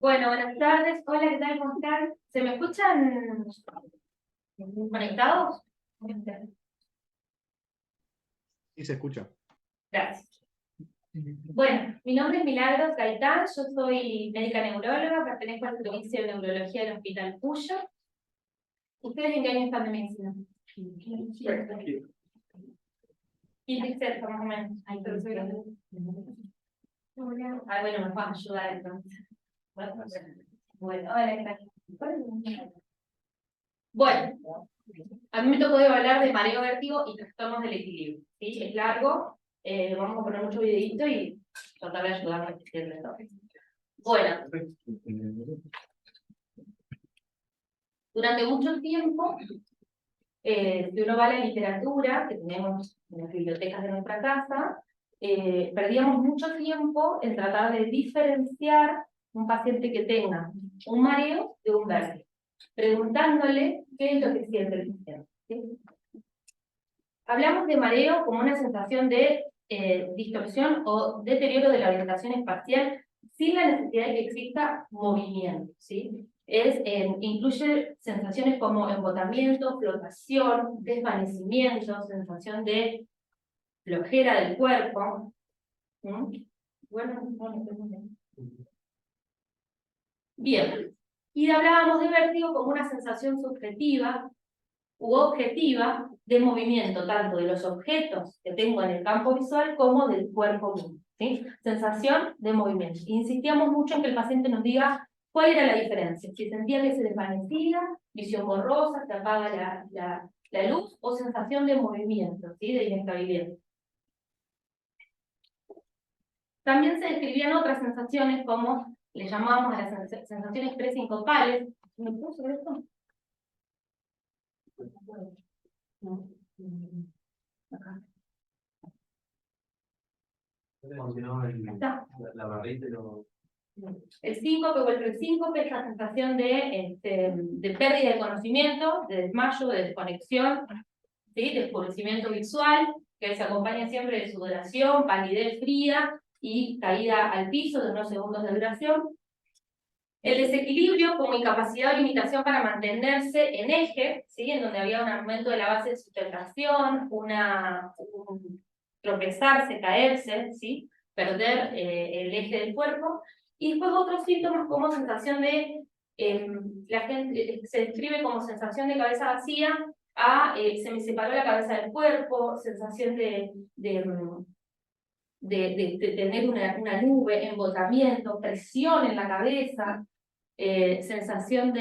Bueno, buenas tardes. Hola, ¿qué tal? ¿Cómo están? ¿Se me escuchan conectados? Sí, se escucha. Gracias. Bueno, mi nombre es Milagros Gaitán, yo soy médica neuróloga, pertenezco al servicio de neurología del Hospital Puyo. ¿Ustedes en qué año están de medicina? Y cerca, más o menos. Ay, tercero. Ah, bueno, nos van a ayudar entonces. Bueno, hola, ¿qué tal? Bueno, a mí me tocó hablar de mareo, vértigo y trastornos del equilibrio. ¿Sí? Es largo, vamos a poner mucho videito y tratar de ayudar a entenderlo. Bueno, durante mucho tiempo, si uno va a la literatura que tenemos en las bibliotecas de nuestra casa, perdíamos mucho tiempo en tratar de diferenciar un paciente que tenga un mareo de un vértigo, preguntándole qué es lo que siente el paciente. ¿Sí? Hablamos de mareo como una sensación de distorsión o deterioro de la orientación espacial sin la necesidad de que exista movimiento, ¿sí? Incluye sensaciones como embotamiento, flotación, desvanecimiento, sensación de flojera del cuerpo. Bueno, bien. Y hablábamos de vértigo como una sensación subjetiva u objetiva de movimiento, tanto de los objetos que tengo en el campo visual como del cuerpo mismo. ¿Sí? Sensación de movimiento. Insistíamos mucho en que el paciente nos diga cuál era la diferencia, si sentía que se desvanecía, visión borrosa, se apaga la luz, o sensación de movimiento, ¿sí? De inestabilidad. También se describían otras sensaciones como le llamábamos a las sensaciones presincopales. ¿Me puedo sobre esto? Acá. La barrita lo... El síncope o el presíncope es la sensación de pérdida de conocimiento, de desmayo, de desconexión, ¿sí? De oscurecimiento visual, que se acompaña siempre de sudoración, palidez fría y caída al piso de unos segundos de duración. El desequilibrio como incapacidad o limitación para mantenerse en eje, ¿sí? En donde había un aumento de la base de sustentación, un tropezarse, caerse, ¿sí? Perder el eje del cuerpo. Y después otros síntomas como sensación de, la gente se describe como sensación de cabeza vacía se me separó la cabeza del cuerpo, sensación de tener una nube, embotamiento, presión en la cabeza, sensación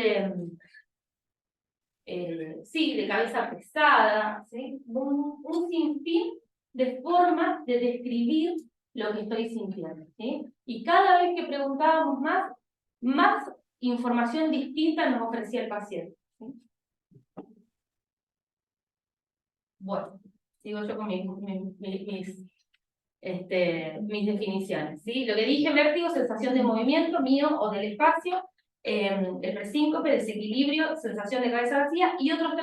sí, de cabeza pesada, ¿sí? Un sinfín de formas de describir lo que estoy sintiendo, ¿sí? Y cada vez que preguntábamos más información distinta nos ofrecía el paciente, ¿sí? Bueno, sigo yo con mis definiciones, ¿sí? Lo que dije, vértigo, sensación de movimiento mío o del espacio, el presíncope, desequilibrio, sensación de cabeza vacía, y otros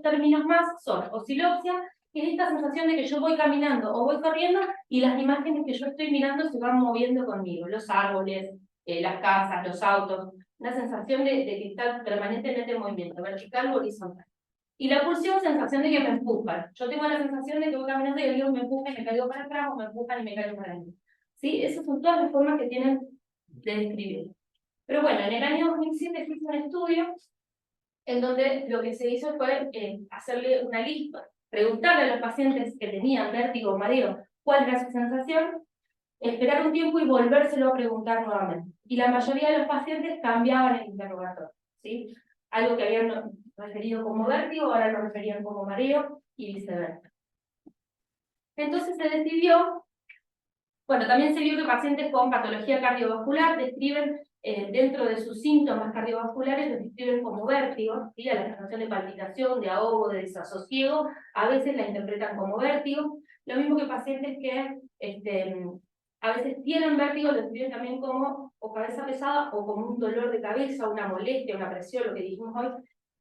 términos más son oscilopsia, que es esta sensación de que yo voy caminando o voy corriendo y las imágenes que yo estoy mirando se van moviendo conmigo, los árboles, las casas, los autos, una sensación de que está permanentemente en movimiento, vertical o horizontal. Y la pulsión, sensación de que me empujan. Yo tengo la sensación de que voy caminando y alguien me empuja y me caigo para atrás, o me empujan y me caigo para adelante. ¿Sí? Esas son todas las formas que tienen de describir. Pero bueno, en el año 2007 se hizo un estudio en donde lo que se hizo fue hacerle una lista, preguntarle a los pacientes que tenían vértigo o mareo cuál era su sensación, esperar un tiempo y volvérselo a preguntar nuevamente. Y la mayoría de los pacientes cambiaban el interrogatorio, ¿sí? Algo que habían referido como vértigo, ahora lo referían como mareo y viceversa. Entonces se decidió, bueno, también se vio que pacientes con patología cardiovascular describen, dentro de sus síntomas cardiovasculares, los describen como vértigo, ¿sí? A la sensación de palpitación, de ahogo, de desasosiego, a veces la interpretan como vértigo. Lo mismo que pacientes que a veces tienen vértigo, lo describen también como o cabeza pesada o como un dolor de cabeza, una molestia, una presión, lo que dijimos hoy.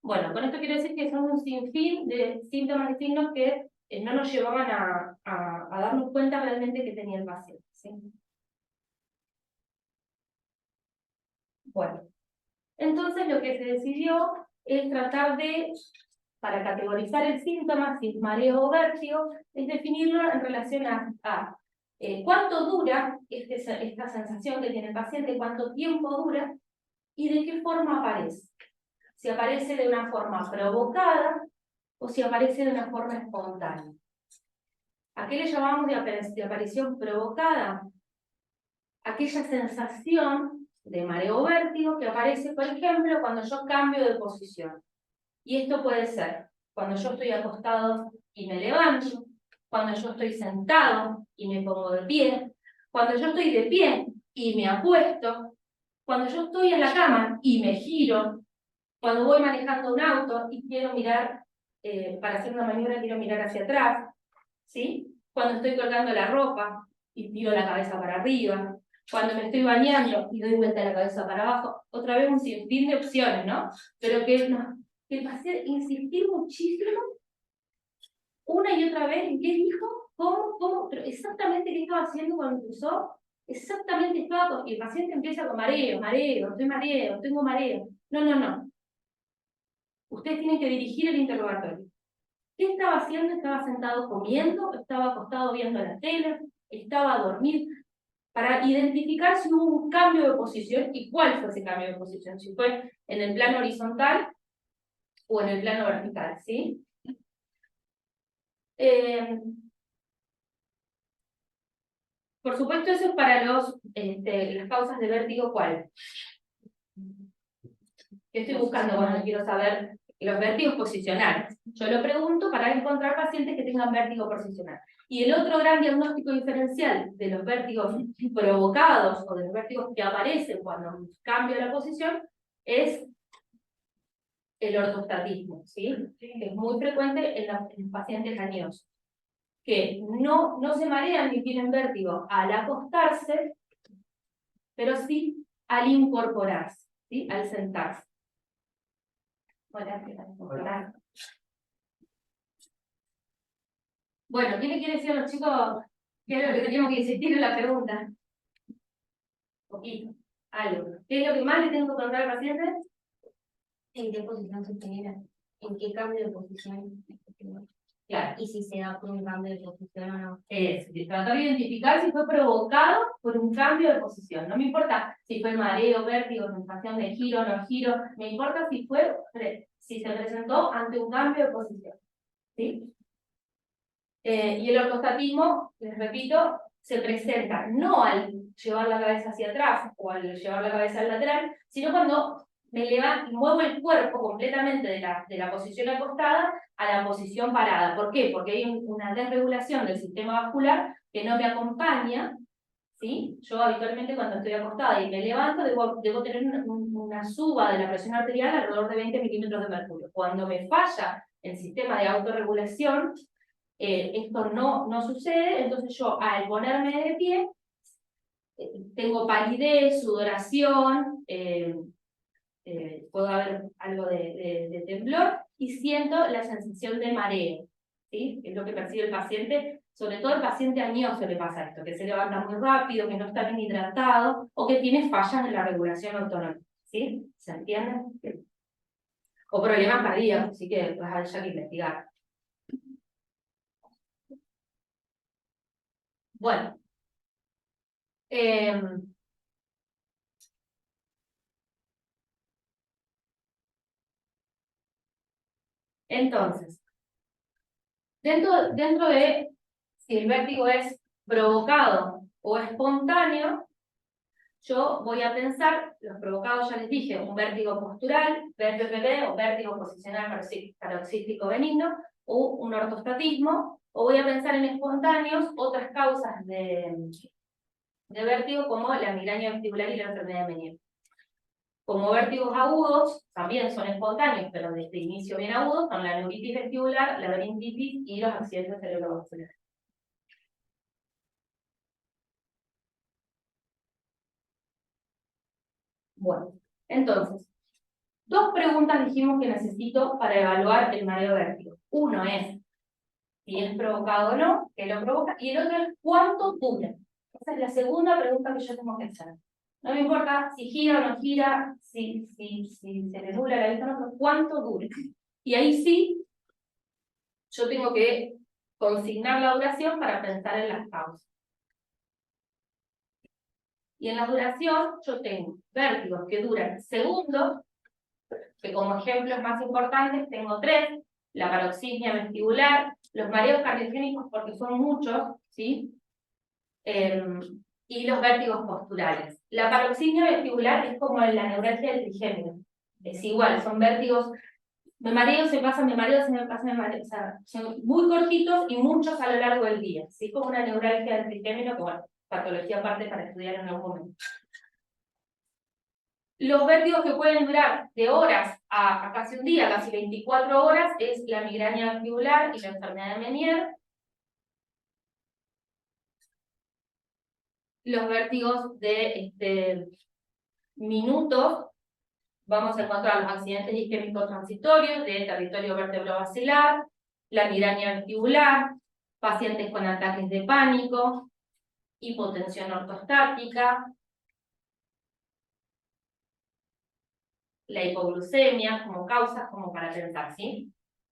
Bueno, con esto quiero decir que son un sinfín de síntomas y signos que no nos llevaban a darnos cuenta realmente que tenía el paciente, ¿sí? Bueno, entonces lo que se decidió es tratar de, para categorizar el síntoma, si es mareo o vértigo, es definirlo en relación a cuánto dura esta sensación que tiene el paciente, cuánto tiempo dura y de qué forma aparece. Si aparece de una forma provocada o si aparece de una forma espontánea. ¿A qué le llamamos de aparición provocada? Aquella sensación de mareo o vértigo que aparece, por ejemplo, cuando yo cambio de posición. Y esto puede ser cuando yo estoy acostado y me levanto, cuando yo estoy sentado y me pongo de pie, cuando yo estoy de pie y me acuesto, cuando yo estoy en la cama y me giro, cuando voy manejando un auto y quiero mirar, para hacer una maniobra quiero mirar hacia atrás, ¿sí? Cuando estoy colgando la ropa y tiro la cabeza para arriba, cuando me estoy bañando y doy vuelta la cabeza para abajo, otra vez un sinfín de opciones, ¿no? Pero que el paciente insistir muchísimo, una y otra vez, en qué dijo, cómo, pero exactamente qué estaba haciendo cuando empezó, exactamente estaba, y el paciente empieza con mareo, tengo mareo. No. Ustedes tienen que dirigir el interrogatorio. ¿Qué estaba haciendo? ¿Estaba sentado comiendo? ¿Estaba acostado viendo la tele? ¿Estaba a dormir? Para identificar si hubo un cambio de posición y cuál fue ese cambio de posición, si fue en el plano horizontal o en el plano vertical, ¿sí? Por supuesto, eso es para las causas de vértigo, ¿cuál? ¿Qué estoy buscando cuando quiero saber los vértigos posicionales? Yo lo pregunto para encontrar pacientes que tengan vértigo posicional. Y el otro gran diagnóstico diferencial de los vértigos provocados o de los vértigos que aparecen cuando cambio la posición es el ortostatismo, ¿sí? Que es muy frecuente en los pacientes añosos, que no se marean ni tienen vértigo al acostarse, pero sí al incorporarse, ¿sí? Al sentarse. Bueno, ¿qué le quiere decir a los chicos? ¿Qué es lo que teníamos que insistir en la pregunta? Poquito, algo. ¿Qué es lo que más le tengo que contar al paciente? ¿En qué posición se genera? ¿En qué cambio de posición? Claro. Y si se da por un cambio de posición o no. Es tratar de identificar si fue provocado por un cambio de posición. No me importa si fue mareo, vértigo, sensación de giro, no giro. Me importa si se presentó ante un cambio de posición. ¿Sí? Y el ortostatismo, les repito, se presenta no al llevar la cabeza hacia atrás o al llevar la cabeza al lateral, sino cuando me levanto y muevo el cuerpo completamente de la posición acostada a la posición parada. ¿Por qué? Porque hay una desregulación del sistema vascular que no me acompaña, ¿sí? Yo habitualmente cuando estoy acostada y me levanto debo tener una suba de la presión arterial alrededor de 20 milímetros de mercurio. Cuando me falla el sistema de autorregulación, esto no sucede, entonces yo al ponerme de pie tengo palidez, sudoración, puede haber algo de temblor y siento la sensación de mareo, ¿sí? Es lo que percibe el paciente, sobre todo el paciente añoso le pasa esto, que se levanta muy rápido, que no está bien hidratado o que tiene fallas en la regulación autonómica, ¿sí? ¿Se entiende? O problemas cardíacos, así que vas a que investigar. Bueno. Entonces, dentro de si el vértigo es provocado o espontáneo, yo voy a pensar, los provocados ya les dije, un vértigo postural, VPP o vértigo posicional paroxístico benigno, o un ortostatismo, o voy a pensar en espontáneos otras causas de vértigo como la migraña vestibular y la enfermedad de Meniere. Como vértigos agudos, también son espontáneos, pero desde inicio bien agudos, son la neuritis vestibular, la laberintitis y los accidentes cerebrovasculares. Bueno, entonces, dos preguntas dijimos que necesito para evaluar el mareo vértigo. Uno es si es provocado o no, qué lo provoca, y el otro es cuánto dura. Esa es la segunda pregunta que yo tengo que hacer. No me importa si gira o no gira, si se le nubla la vista o no, cuánto dure. Y ahí sí, yo tengo que consignar la duración para pensar en las causas. Y en la duración yo tengo vértigos que duran segundos, que como ejemplos más importantes tengo 3, la paroxismia vestibular, los mareos cardiogénicos porque son muchos, ¿sí? Y los vértigos posturales. La paroxismia vestibular es como la neuralgia del trigémino. Es igual, son vértigos, me mareo, se pasa, me mareo, se me pasa, me mareo. O sea, son muy cortitos y muchos a lo largo del día. ¿Sí? Como una neuralgia del trigémino, que bueno, patología aparte para estudiar en algún momento. Los vértigos que pueden durar de horas a casi un día, casi 24 horas, es la migraña vestibular y la enfermedad de Meniere. Los vértigos de minutos, vamos a encontrar los accidentes isquémicos transitorios de territorio vertebrovascular, la migraña vestibular, pacientes con ataques de pánico, hipotensión ortostática, la hipoglucemia como causas, como para pensar, ¿sí?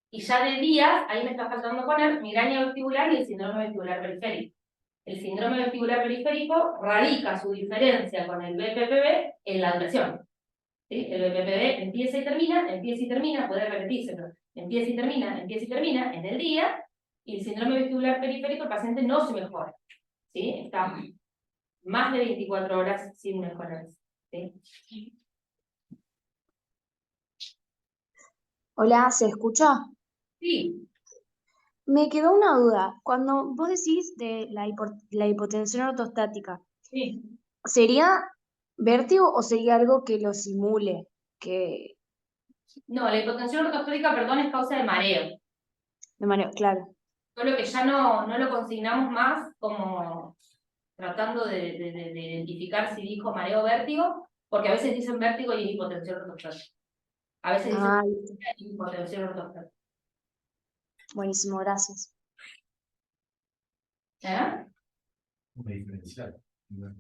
Y ya de días, ahí me está faltando poner migraña vestibular y el síndrome vestibular periférico. El síndrome vestibular periférico radica su diferencia con el BPPV en la duración. ¿Sí? El BPPV empieza y termina, puede repetirse, pero empieza y termina en el día, y el síndrome vestibular periférico el paciente no se mejora. ¿Sí? Está más de 24 horas sin mejorarse. ¿Sí? Hola, ¿se escucha? Sí. Me quedó una duda. Cuando vos decís de la hipotensión ortostática, Sí. ¿sería vértigo o sería algo que lo simule? Que No, la hipotensión ortostática, perdón, es causa de mareo. de manera, claro. Solo que ya no lo consignamos más como tratando de identificar si dijo mareo o vértigo, porque a veces dicen vértigo y es hipotensión ortostática. A veces dicen Ah, listo. hipotensión ortostática. Buenísimo, gracias. ¿Eh? Una diferencial.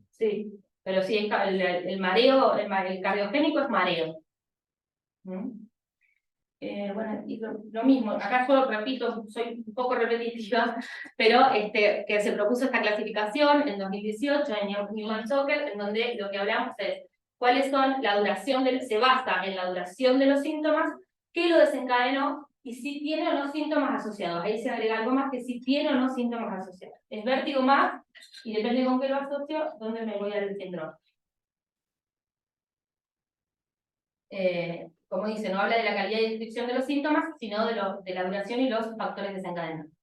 Sí, pero sí, el mareo, el cardiogénico es mareo. ¿Mm? Bueno, y lo mismo, acá yo repito, soy un poco repetitiva, pero que se propuso esta clasificación en 2018 en Newman-Zucker, en donde lo que hablamos es cuáles son la duración, se basa en la duración de los síntomas, qué lo desencadenó y si tiene o no síntomas asociados. Ahí se agrega algo más que si tiene o no síntomas asociados. Es vértigo más, y depende con qué lo asocio, dónde me voy al síndrome. Como dice, no habla de la calidad y descripción de los síntomas, sino de la duración y los factores desencadenantes.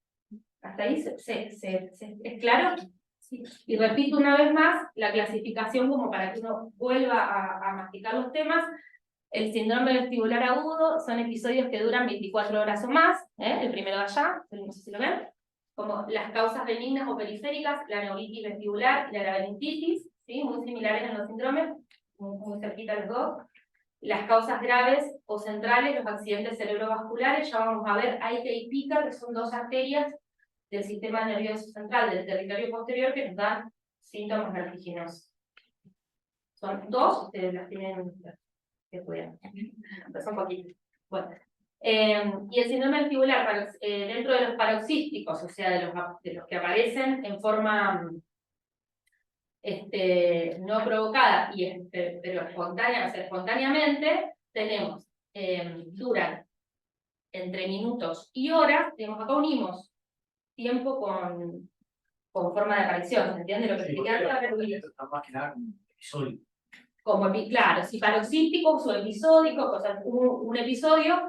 ¿Hasta ahí es claro? Sí. Y repito una vez más la clasificación como para que uno vuelva a masticar los temas. El síndrome vestibular agudo son episodios que duran 24 horas o más, el primero de allá, no sé si lo ven, como las causas benignas o periféricas, la neuritis vestibular y la laberintitis, ¿sí? Muy similares en los síndromes, muy cerquita los dos. Las causas graves o centrales, los accidentes cerebrovasculares, ya vamos a ver AICA y PICA, que son dos arterias del sistema nervioso central del territorio posterior que nos dan síntomas vertiginosos. Son dos, ustedes las tienen que estudiar, pero son poquitos. Bueno. Y el síndrome vestibular, dentro de los paroxísticos, o sea, de los que aparecen en forma no provocada, pero espontánea, o sea, espontáneamente, tenemos, duran entre minutos y horas, digamos, acá unimos tiempo con forma de aparición, ¿se entiende? Lo que expliqué antes, como, claro, si paroxístico o episódico, o sea, un episodio,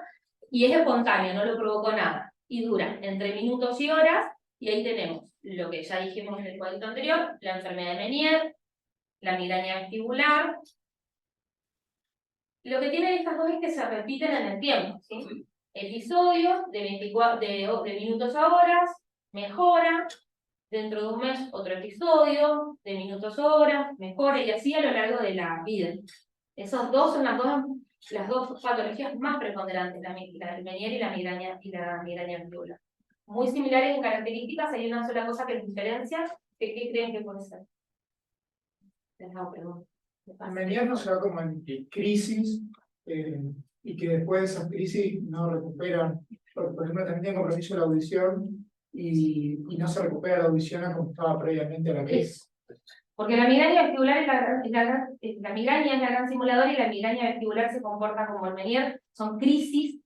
y es espontáneo, no lo provocó nada, y dura entre minutos y horas, y ahí tenemos lo que ya dijimos en el cuadrito anterior, la enfermedad de Meniere, la migraña vestibular. Lo que tienen estas dos es que se repiten en el tiempo, ¿sí? Episodios de minutos a horas, mejora, dentro de un mes otro episodio, de minutos a horas, mejora, y así a lo largo de la vida. Esos dos son las dos patologías más preponderantes, la Meniere y la migraña vestibular. Muy similares en características, hay una sola cosa que los diferencia. ¿Qué creen que puede ser? Les hago preguntas. El Menier no se va como en crisis y que después de esas crisis no recuperan, porque, por ejemplo, también tiene compromiso de la audición y no se recupera la audición a como estaba previamente a la crisis. Porque la migraña vestibular la migraña es la gran simuladora y la migraña vestibular se comporta como el Menier, son crisis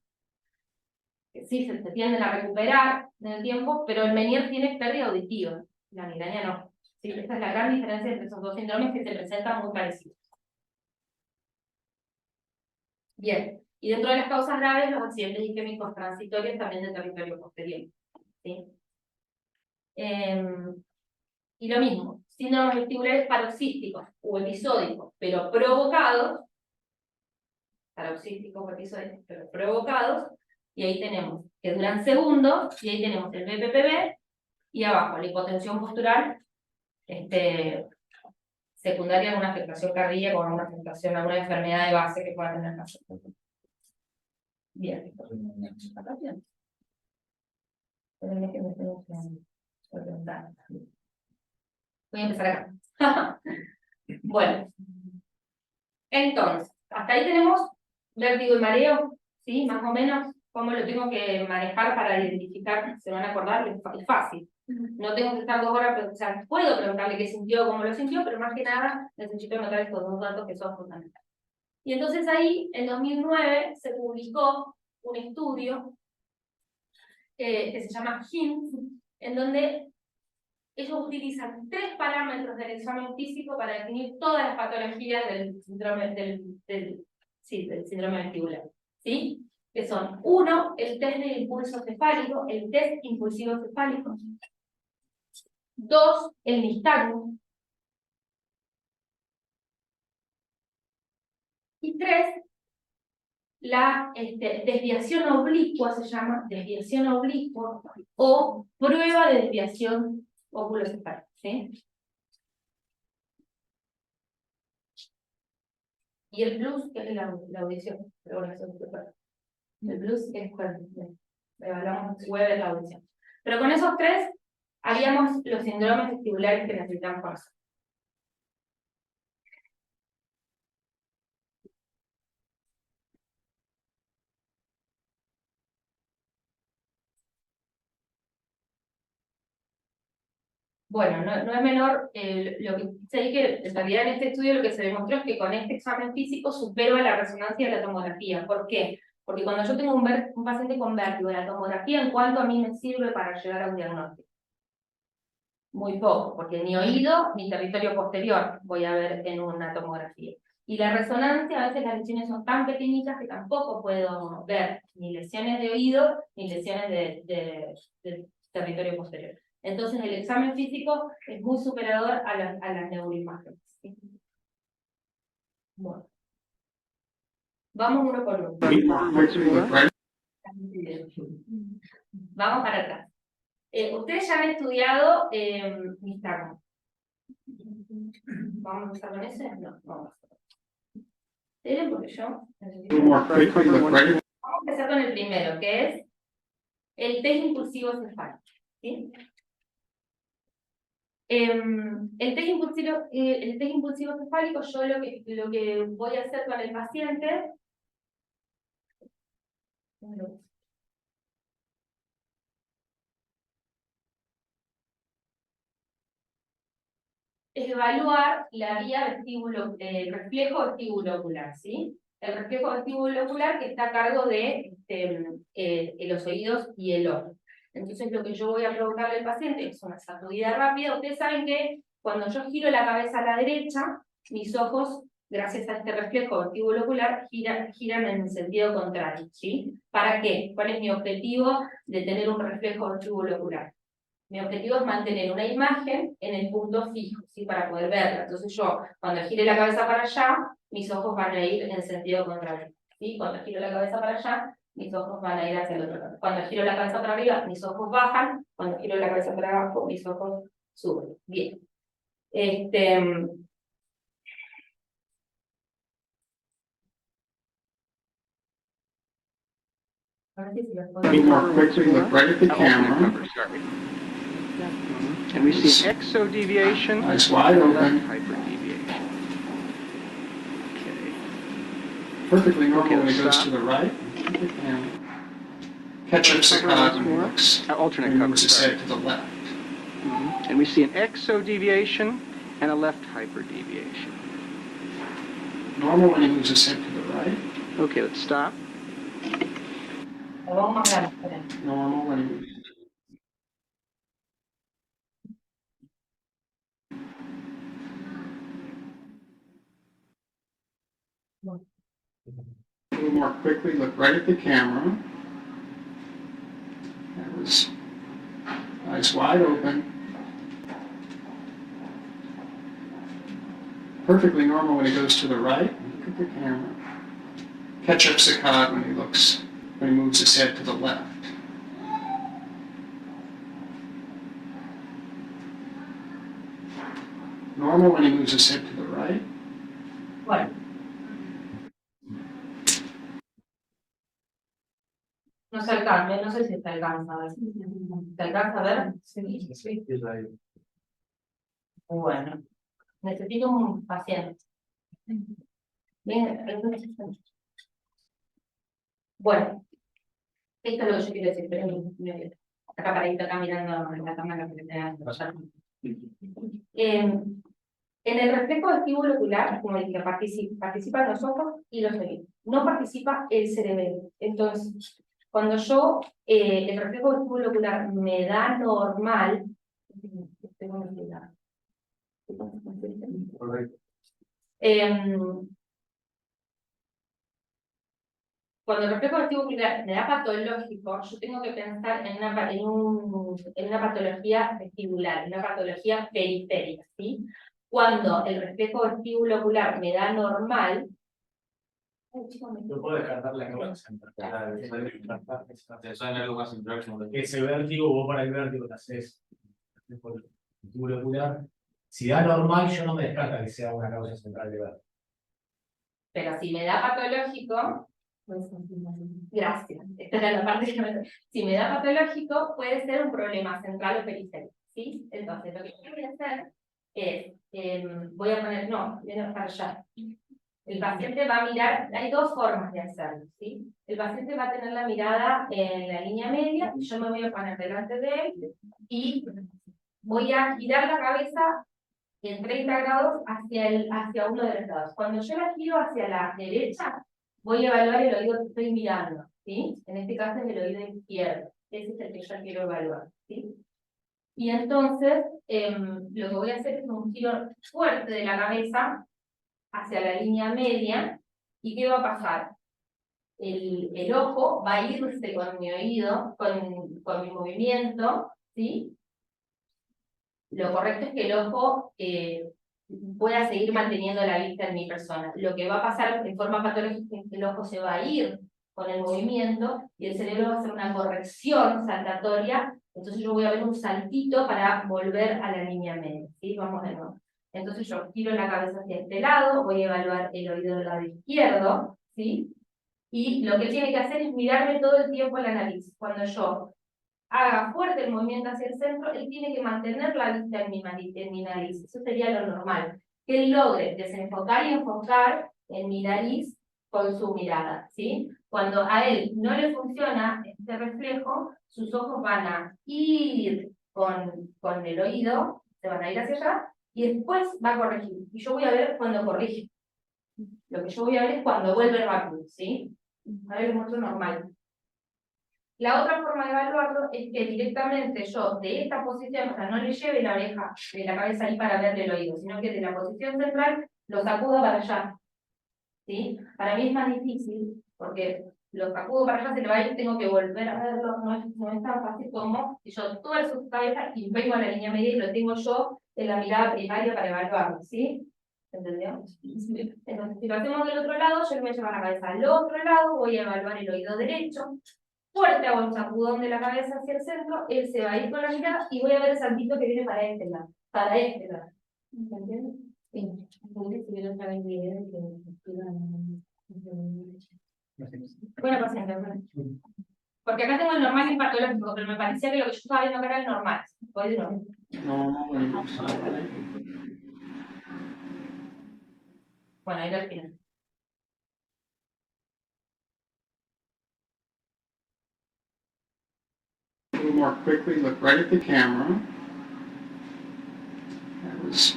que sí se tienden a recuperar en el tiempo, pero el Menier tiene pérdida auditiva, la migraña no. Sí, esta es la gran diferencia entre esos dos síndromes que se presentan muy parecidos. Bien, y dentro de las causas graves, los accidentes isquémicos transitorios también del territorio posterior. ¿Sí? Y lo mismo, síndromes vestibulares paroxísticos o episódicos, pero provocados, paroxísticos o episódicos, pero provocados, y ahí tenemos que duran segundos, y ahí tenemos el BPPV, y abajo la hipotensión postural, secundaria a alguna afectación cardíaca o alguna afectación, alguna enfermedad de base que pueda tener el paciente. Bien. Acá bien. Espérenme que me tengo que orientar. Voy a empezar acá. Bueno. Entonces, hasta ahí tenemos vértigo y mareo, ¿sí? Más o menos cómo lo tengo que manejar para identificar, se van a acordar, es fácil. No tengo que estar 2 horas, pero, o sea, puedo preguntarle qué sintió, cómo lo sintió, pero más que nada necesito anotar estos 2 datos que son fundamentales. Y entonces ahí, en 2009, se publicó un estudio que se llama HIMSS, en donde ellos utilizan 3 parámetros del examen físico para definir todas las patologías del síndrome, del síndrome vestibular, ¿sí? Que son, 1, el test de impulso cefálico, el test impulsivo cefálico. 2, el nistagmo. Y 3, la desviación oblicua, se llama desviación oblicua, o prueba de desviación oculocefálica, ¿sí? Y el plus, que es la audición, pero bueno, eso es otro. El plus es cuando evaluamos web de la audición. Pero con esos 3 haríamos los síndromes vestibulares que necesitamos conocer. Bueno, no es menor lo que se que en realidad en este estudio lo que se demostró es que con este examen físico supera la resonancia de la tomografía. ¿Por qué? Porque cuando yo tengo un paciente con vértigo, la tomografía, ¿en cuánto a mí me sirve para llegar a un diagnóstico? Muy poco, porque ni oído ni territorio posterior voy a ver en una tomografía. Y la resonancia, a veces las lesiones son tan pequeñitas que tampoco puedo ver ni lesiones de oído ni lesiones de territorio posterior. Entonces el examen físico es muy superador a las neuroimágenes. ¿Sí? Bueno. Vamos uno por uno. Vamos para atrás. Ustedes ya han estudiado nistagmo. ¿Vamos a empezar con ese? No, vamos. ¿Tienen? Porque yo necesito... Vamos a empezar con el primero, que es el test impulsivo cefálico. ¿Sí? El test impulsivo cefálico, yo lo que voy a hacer con el paciente es evaluar la vía reflejo vestibulo-ocular, ¿sí? El reflejo vestibulo-ocular que está a cargo de los oídos y el ojo. Entonces lo que yo voy a provocarle al paciente es una sacudida rápida. Ustedes saben que cuando yo giro la cabeza a la derecha, mis ojos, gracias a este reflejo vestibulo-ocular, giran en el sentido contrario, ¿sí? ¿Para qué? ¿Cuál es mi objetivo de tener un reflejo vestibulo-ocular? Mi objetivo es mantener una imagen en el punto fijo, ¿sí? Para poder verla. Entonces yo, cuando gire la cabeza para allá, mis ojos van a ir en el sentido contrario, ¿sí? Cuando giro la cabeza para allá, mis ojos van a ir hacia el otro lado. Cuando giro la cabeza para arriba, mis ojos bajan. Cuando giro la cabeza para abajo, mis ojos suben. Bien. Ahora sí se las puedo Be more quickly, look right at the camera. And we see exodeviation Eyes wide and open. hyperdeviation. Perfectly normal Okay, when let's it goes stop. to the right. The camera. Catch-up saccade when he looks. Alternate when he cover, moves his sorry. head to the left. And we see an exodeviation and a left hyperdeviation. Normal when he moves his head to the right. Okay, let's stop. Lo vamos más grande, esperen. Normal when he moves. A little more quickly, look right at the camera. That was eyes wide open. Perfectly normal when he goes to the right. Look at the camera. Catch-up saccade when he moves his head to the left. Normal when he moves his head to the right. Bueno. No se alcanza, no sé si se alcanza a ver. ¿Se alcanza a ver? Sí. Es ahí. Bueno. Necesito un paciente. Bien, bueno, esto es lo que yo quiero decir, pero acá para ir acá mirando la cámara que te en el reflejo vestíbulo ocular, como dije, participan los ojos y los oídos. No participa el cerebelo. Entonces, cuando yo, el reflejo vestíbulo ocular me da normal, cuando el reflejo vestibular me da patológico, yo tengo que pensar en una patología vestibular, en una patología periférica, ¿sí? Cuando el reflejo vestibulo ocular me da normal, No puedo descartar la cámara central. Pensar en algo más central. Ese vértigo, vos para el vértigo te haces por el vértigo ocular. Si da normal, yo no me descarta que sea una causa central de vértigo. pero si me da patológico, gracias, esta era la parte que si me da patológico, puede ser un problema central o periférico, ¿sí? Entonces, lo que yo voy a hacer es, voy a poner, no, voy a para allá. El paciente va a mirar, hay dos formas de hacerlo, ¿sí? El paciente va a tener la mirada en la línea media, y yo me voy a poner delante de él, y voy a girar la cabeza en 30 grados hacia uno de los lados. Cuando yo la giro hacia la derecha, voy a evaluar el oído que estoy mirando, ¿sí? En este caso es el oído izquierdo. Ese es el que yo quiero evaluar, ¿sí? Y entonces, lo que voy a hacer es un giro fuerte de la cabeza hacia la línea media. ¿Y qué va a pasar? El ojo va a irse con mi oído, con mi movimiento, ¿sí? Lo correcto es que el ojo pueda seguir manteniendo la vista en mi persona. Lo que va a pasar en forma patológica es que el ojo se va a ir con el movimiento y el cerebro va a hacer una corrección saltatoria. Entonces yo voy a ver un saltito para volver a la línea media, ¿sí? Vamos de nuevo. Entonces yo giro la cabeza hacia este lado, voy a evaluar el oído del lado izquierdo, ¿sí? Y lo que tiene que hacer es mirarme todo el tiempo la nariz. Cuando yo haga fuerte el movimiento hacia el centro, él tiene que mantener la vista en mi nariz. Eso sería lo normal. Que él logre desenfocar y enfocar en mi nariz con su mirada, ¿sí? Cuando a él no le funciona este reflejo, sus ojos van a ir con el oído, se van a ir hacia allá, y después va a corregir. Y yo voy a ver cuando corrige. Lo que yo voy a ver es cuando vuelve el báculo, ¿sí? Ahora les muestro normal. La otra forma de evaluarlo es que directamente yo de esta posición, o sea, no le lleve la oreja de la cabeza ahí para verle el oído, sino que de la posición central lo sacudo para allá, ¿sí? Para mí es más difícil, porque lo sacudo para allá, se le va a ir, tengo que volver a verlo, no es tan fácil como si yo tuerzo su cabeza y vengo a la línea media y lo tengo yo en la mirada primaria para evaluarlo, ¿sí? ¿Entendió? Entonces, si lo hacemos del otro lado, yo le voy a llevar la cabeza al otro lado, voy a evaluar el oído derecho, fuerte hago un sacudón de la cabeza hacia el centro, él se va a ir con la mirada y voy a ver el saltito que viene para este lado. Para este lado. ¿Entiendes? Sí. Buena paciente. Porque acá tengo el normal y el patológico, pero me parecía que lo que yo estaba viendo acá era el normal. Pues no. Normal when he moves to the right. Bueno, ahí lo tienen. quickly, look right at the camera. That was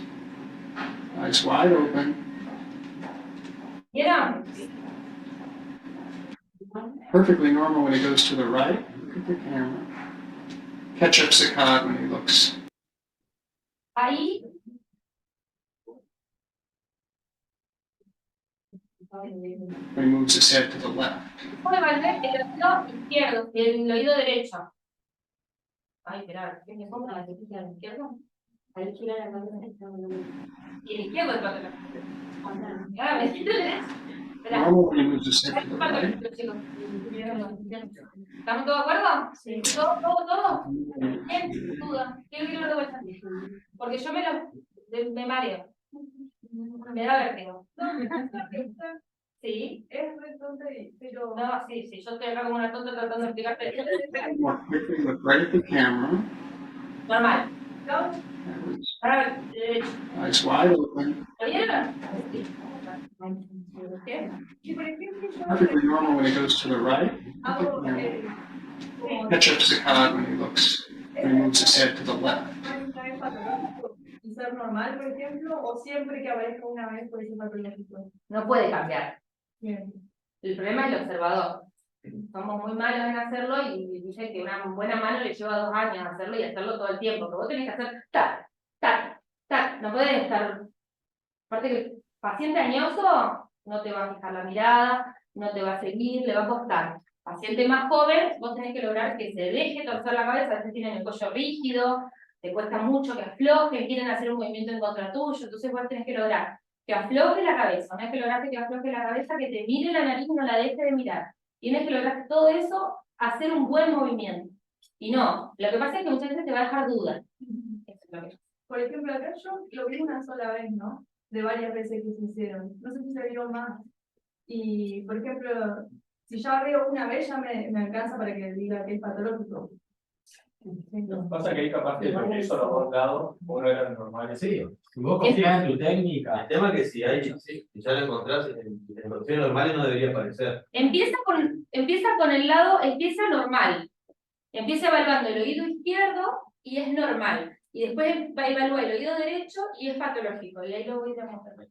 eyes wide open. ¿Vieron? Perfectly normal when he goes to the right. Look at the camera. Ketchup Saccade when he looks. Ahí. When he moves his head to the left. Puede valer el oído izquierdo y el oído derecho. Ay, espera, ¿qué me pongo la tetilla al izquierdo? Al girar la cabeza está bueno. Y el izquierdo es patológico. Ah, me siento derecho. Espera. Normal when he moves his head to Es the right. patológico, chicos. ¿Estamos todos de acuerdo? Sí. ¿Todo? ¿Quién duda? Quiero irlo de vuelta. Porque yo me mareo. Me da vértigo. Sí. Es re tonta, pero No, sí, yo estoy acá como una tonta tratando de explicarte. More quickly, look right at the camera. Normal. That was Ahora, derecho. eyes wide open. ¿Lo vieron? ¿Qué? y por ejemplo yo Perfectly normal when he goes to the right. Look at the hago camera. como Ketchup Saccade when he looks. When he moves his head to the left. es patológico y ser normal, por ejemplo, o siempre que aparezca una vez puede ser patológico. No puede cambiar. Bien. El problema es el observador. Somos muy malos en hacerlo y dicen que una buena mano le lleva 2 años hacerlo y hacerlo todo el tiempo. Pero vos tenés que hacer tac, tac, tac. No puedes estar. Aparte que el paciente añoso no te va a fijar la mirada, no te va a seguir, le va a costar. Paciente más joven, vos tenés que lograr que se deje torcer la cabeza, a veces tienen el cuello rígido, te cuesta mucho que aflojen, quieren hacer un movimiento en contra tuyo, entonces vos tenés que lograr que afloje la cabeza, una vez que lograste que afloje la cabeza, que te mire la nariz y no la deje de mirar. Tienes que lograr todo eso, hacer un buen movimiento. Y no, lo que pasa es que muchas veces te va a dejar dudas. Eso es lo que... Por ejemplo, acá yo lo vi una sola vez, ¿no? De varias veces que se hicieron. No sé si se vieron más. Y, por ejemplo, si ya veo una vez, ya me alcanza para que diga que es patológico. Lo que pasa es que ahí capaz que lo que hizo los dos lados, uno era normal. Sí, si vos confías en tu técnica. El tema es que si hay, si ya lo encontrás en condiciones normales no debería aparecer. Empieza con el lado, empieza normal. Empieza evaluando el oído izquierdo y es normal. Y después va a evaluar el oído derecho y es patológico. Y ahí lo voy a mostrar.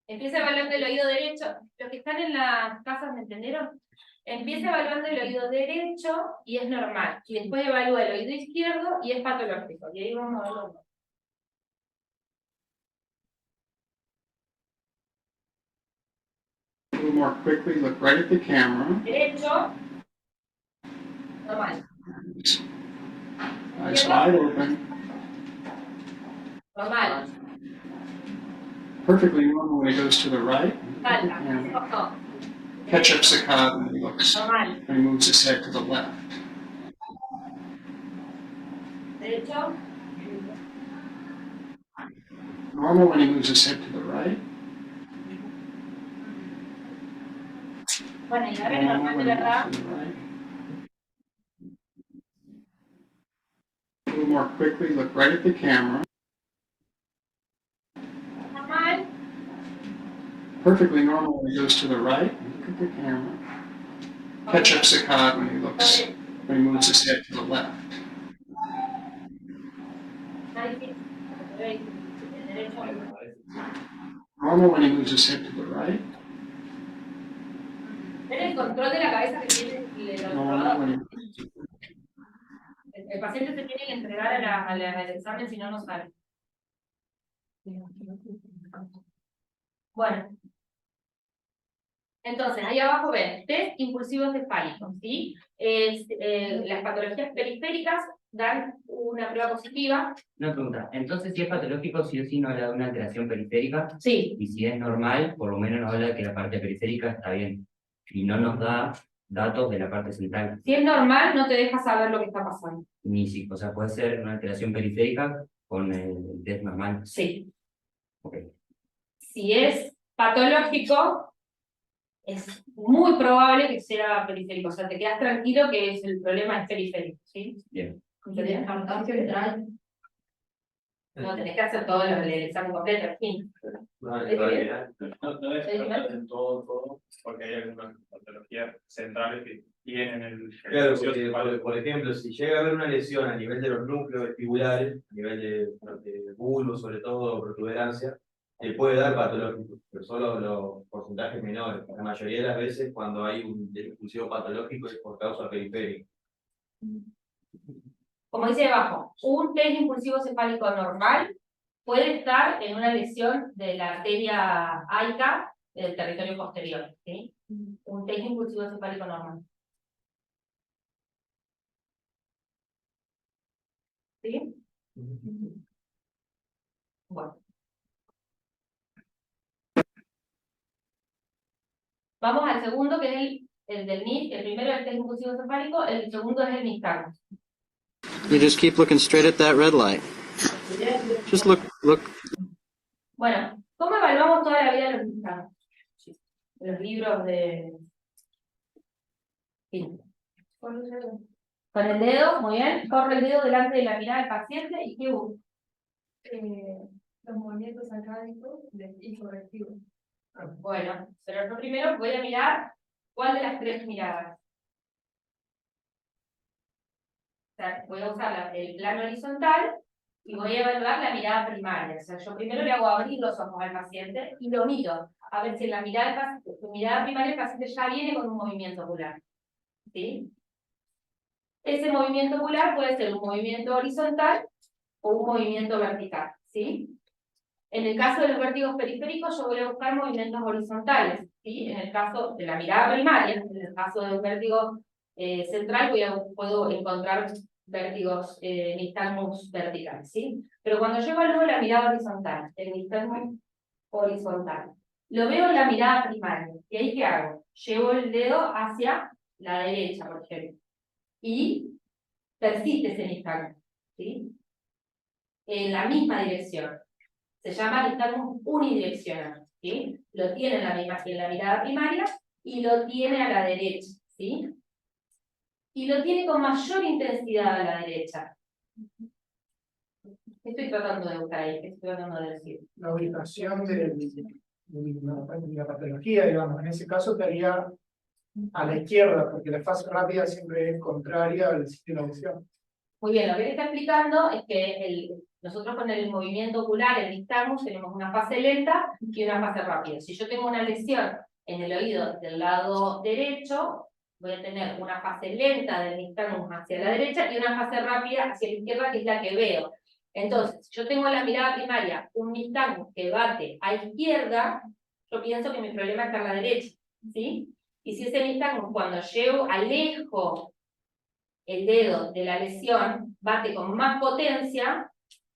Empieza evaluando el oído derecho. Los que están en las casas, ¿me entendieron? Empieza evaluando el oído derecho y es normal. Y después evalúa el oído izquierdo y es patológico. Y ahí vamos a verlo. A little more quickly, look right at the camera. Derecho. Normal. Eyes wide open. Normal. Perfectly normal when he goes to the right. Look at the Salta. camera. Ojo. Ketchup Saccade when he looks. Normal. When he moves his head to the left. Derecho. Normal when he moves his head to the right. Bueno, y ahora es Normal normal when de he verdad. moves to the right. A little more quickly, look right at the camera. Normal. Perfectly normal when he goes to the right. Look at the camera. Ketchup Saccade when he looks. When he moves his head to the left. Normal when he moves his head to the right. Ven el control de la cabeza que tiene el Normal observador. when El paciente se tiene que entregar al examen, si no, no sale. Bueno. Entonces, ahí abajo ven, test impulsivos cefálicos, ¿sí? Las patologías periféricas dan una prueba positiva. Una pregunta, entonces si es patológico, sí o sí no habla de una alteración periférica, Sí. y si es normal, por lo menos nos habla de que la parte periférica está bien, y no nos da datos de la parte central. Si es normal, no te deja saber lo que está pasando. Ni si, o sea, puede ser una alteración periférica con el test normal. Sí. Ok. Si es patológico, es muy probable que sea periférico. O sea, te quedas tranquilo que el problema es periférico, ¿sí? Bien. ¿Entendés? No, tenés que hacer todo el examen completo, en fin. No, en realidad, No descartas en todo, porque hay algunas patologías centrales que tienen el... claro, porque, por ejemplo, si llega a haber una lesión a nivel de los núcleos vestibulares, a nivel de bulbo, sobre todo, protuberancia, puede dar patológico, pero solo los porcentajes menores. La mayoría de las veces, cuando hay un expulsivo patológico, es por causa periférica. Como dice debajo, un test impulsivo cefálico normal puede estar en una lesión de la arteria AICA del territorio posterior, ¿sí? Un test impulsivo cefálico normal. ¿Sí? Bueno. Vamos al segundo, que es el del NIS. El primero es el test impulsivo cefálico, el segundo es el nistagmus. You just keep looking straight at that red light. Just look. Bueno, ¿cómo evaluamos toda la vida de los nistagmus? Los libros de... Sí. Con el dedo, muy bien. Corre el dedo delante de la mirada del paciente y ¿qué busca? Los movimientos arcádicos y correctivos. Bueno, pero yo primero voy a mirar cuál de las tres miradas. O sea, voy a usar el plano horizontal y voy a evaluar la mirada primaria. O sea, yo primero le hago abrir los ojos al paciente y lo miro. A ver si en la mirada primaria el paciente ya viene con un movimiento ocular. ¿Sí? Ese movimiento ocular puede ser un movimiento horizontal o un movimiento vertical. ¿Sí? En el caso de los vértigos periféricos, yo voy a buscar movimientos horizontales, ¿sí? En el caso de la mirada primaria, en el caso de un vértigo central, puedo encontrar vértigos nistagmus verticales, ¿sí? Pero cuando yo evalúo la mirada horizontal, el nistagmus horizontal, lo veo en la mirada primaria, ¿y ahí qué hago? Llevo el dedo hacia la derecha, por ejemplo, y persiste ese nistagmus, ¿sí? En la misma dirección. Se llama nistagmus unidireccional, ¿sí? Lo tiene en la mirada primaria y lo tiene a la derecha, ¿sí? Y lo tiene con mayor intensidad a la derecha. ¿Qué estoy tratando de buscar ahí? ¿Qué estoy tratando de decir? La ubicación de la patología, digamos, en ese caso estaría a la izquierda, porque la fase rápida siempre es contraria al sistema de audición. Muy bien, lo que le está explicando es que nosotros con el movimiento ocular, el nistagmus, tenemos una fase lenta y una fase rápida. Si yo tengo una lesión en el oído del lado derecho, voy a tener una fase lenta del nistagmus hacia la derecha y una fase rápida hacia la izquierda, que es la que veo. Entonces, si yo tengo en la mirada primaria un nistagmus que bate a izquierda, yo pienso que mi problema está a la derecha, ¿sí? Y si ese nistagmus, cuando alejo el dedo de la lesión, bate con más potencia,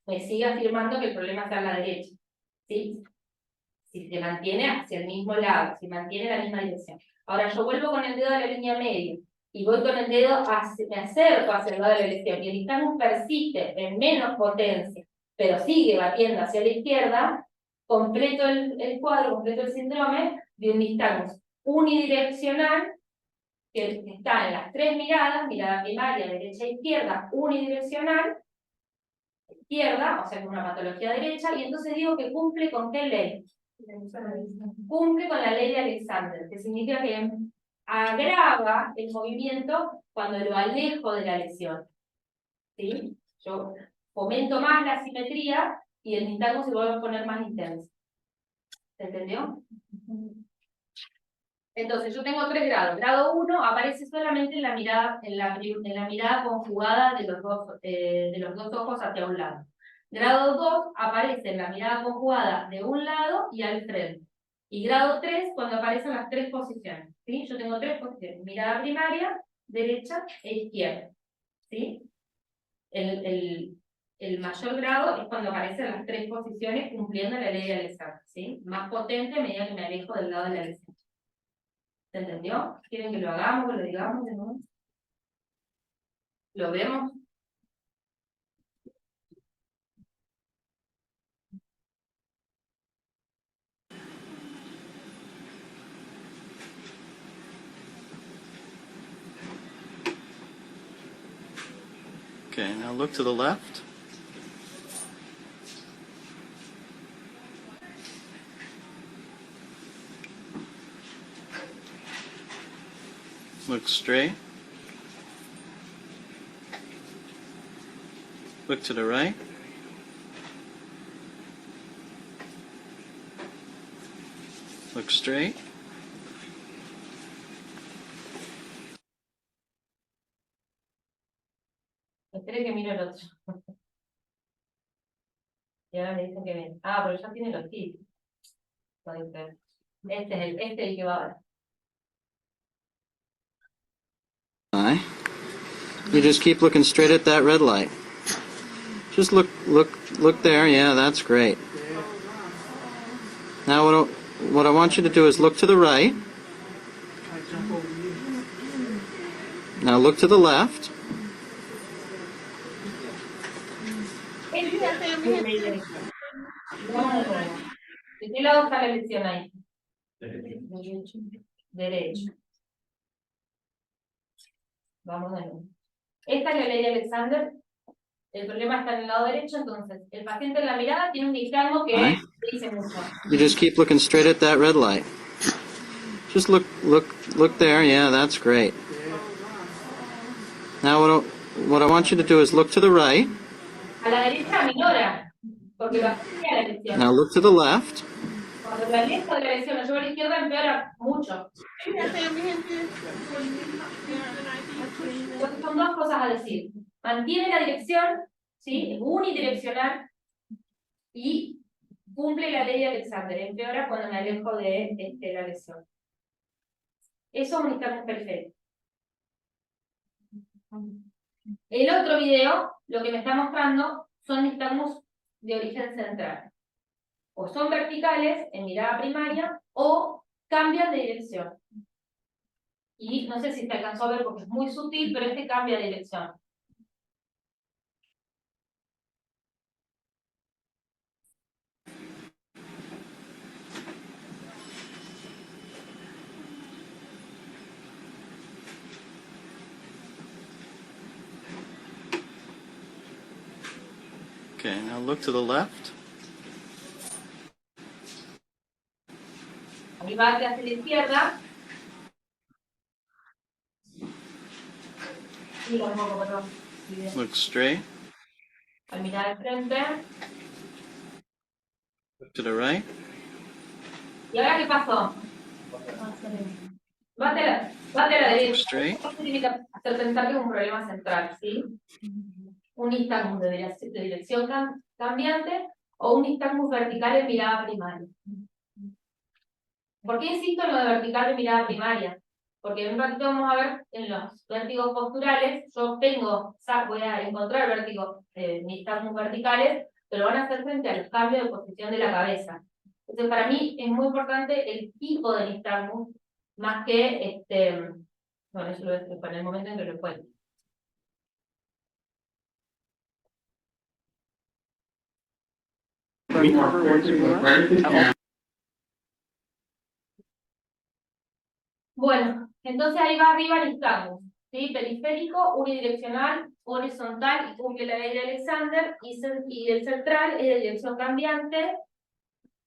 me sigue afirmando que el problema está a la derecha, ¿sí? Si se mantiene hacia el mismo lado, si mantiene la misma dirección. Ahora yo vuelvo con el dedo de la línea media, y voy con el dedo, me acerco hacia el lado de la lesión, y el nistagmus persiste en menos potencia, pero sigue batiendo hacia la izquierda, completo el cuadro, completo el síndrome de un nistagmus unidireccional, que está en las tres miradas, mirada primaria, derecha e izquierda, unidireccional, izquierda, o sea, con una patología derecha, y entonces digo que cumple con ¿qué ley? Cumple con la ley de Alexander, que significa que agrava el movimiento cuando lo alejo de la lesión. ¿Sí? Yo fomento más la simetría y el nistagmus se vuelve a poner más intenso. ¿Se entendió? Entonces, yo tengo 3 grados. Grado 1 aparece solamente en la mirada conjugada de los dos ojos hacia un lado. Grado 2 aparece en la mirada conjugada de un lado y al frente. Y grado 3 cuando aparecen las 3 posiciones. ¿Sí? Yo tengo 3 posiciones. Mirada primaria, derecha e izquierda. ¿Sí? El mayor grado es cuando aparecen las 3 posiciones cumpliendo la ley de Alexander. ¿Sí? Más potente a medida que me alejo del lado de la lesión. ¿Se entendió? ¿Quieren que lo hagamos, que lo digamos de nuevo? ¿Lo vemos? Okay, now look to the left. Look straight. Look to the right. Look straight. Espere que miro el otro. Y ahora me dicen que bien. Ah, pero ya tiene los tips. Puede ser. Este es el que va ahora. You just keep looking straight at that red light. Just look there. Yeah, that's great. Now what I want you to do is look to the right. Now look to the left. ¿De qué lado está la elección ahí? Derecho. Vamos de nuevo. Esta es la ley de Alexander. El problema está en el lado derecho, entonces el paciente en la mirada tiene un nistagmo que dice mucho. You just keep looking straight at that red light. Just look there. Yeah, that's great. Now what I want you to do is look to the right. A la derecha minora, porque va a la elección. Now look to the left. Cuando la alejo de la elección, lo llevo a la izquierda, empeora mucho. Entonces son dos cosas a decir. Mantiene la dirección, ¿sí? Es unidireccional y cumple la ley de Alexander. Empeora cuando me alejo de la lesión. Eso es un nistagmus periférico. El otro video, lo que me está mostrando, son nistagmus de origen central. O son verticales en mirada primaria o cambian de dirección. Y no sé si se alcanzó a ver porque es muy sutil, pero este cambia de dirección. Okay, now look to the left. Ahí va hacia la izquierda. Y lo mismo, perdón. Look straight. Al mirar al frente. Look to the right. ¿Y ahora qué pasó? Va a la derecha. Straight. Esto tiene que hacer pensar que es un problema central, ¿sí? Un nistagmus de dirección cambiante o un nistagmus vertical en mirada primaria. ¿Por qué insisto en lo de vertical de mirada primaria? Porque en un ratito vamos a ver en los vértigos posturales, voy a encontrar vértigos nistagmus verticales, pero van a ser frente a los cambios de posición de la cabeza. Entonces para mí es muy importante el tipo de nistagmus, más que bueno, eso lo voy a explicar en el momento en que lo cuente. Bueno, entonces ahí va arriba nistagmus, ¿sí? Periférico, unidireccional, horizontal, y cumple la ley de Alexander, y el central es de dirección cambiante,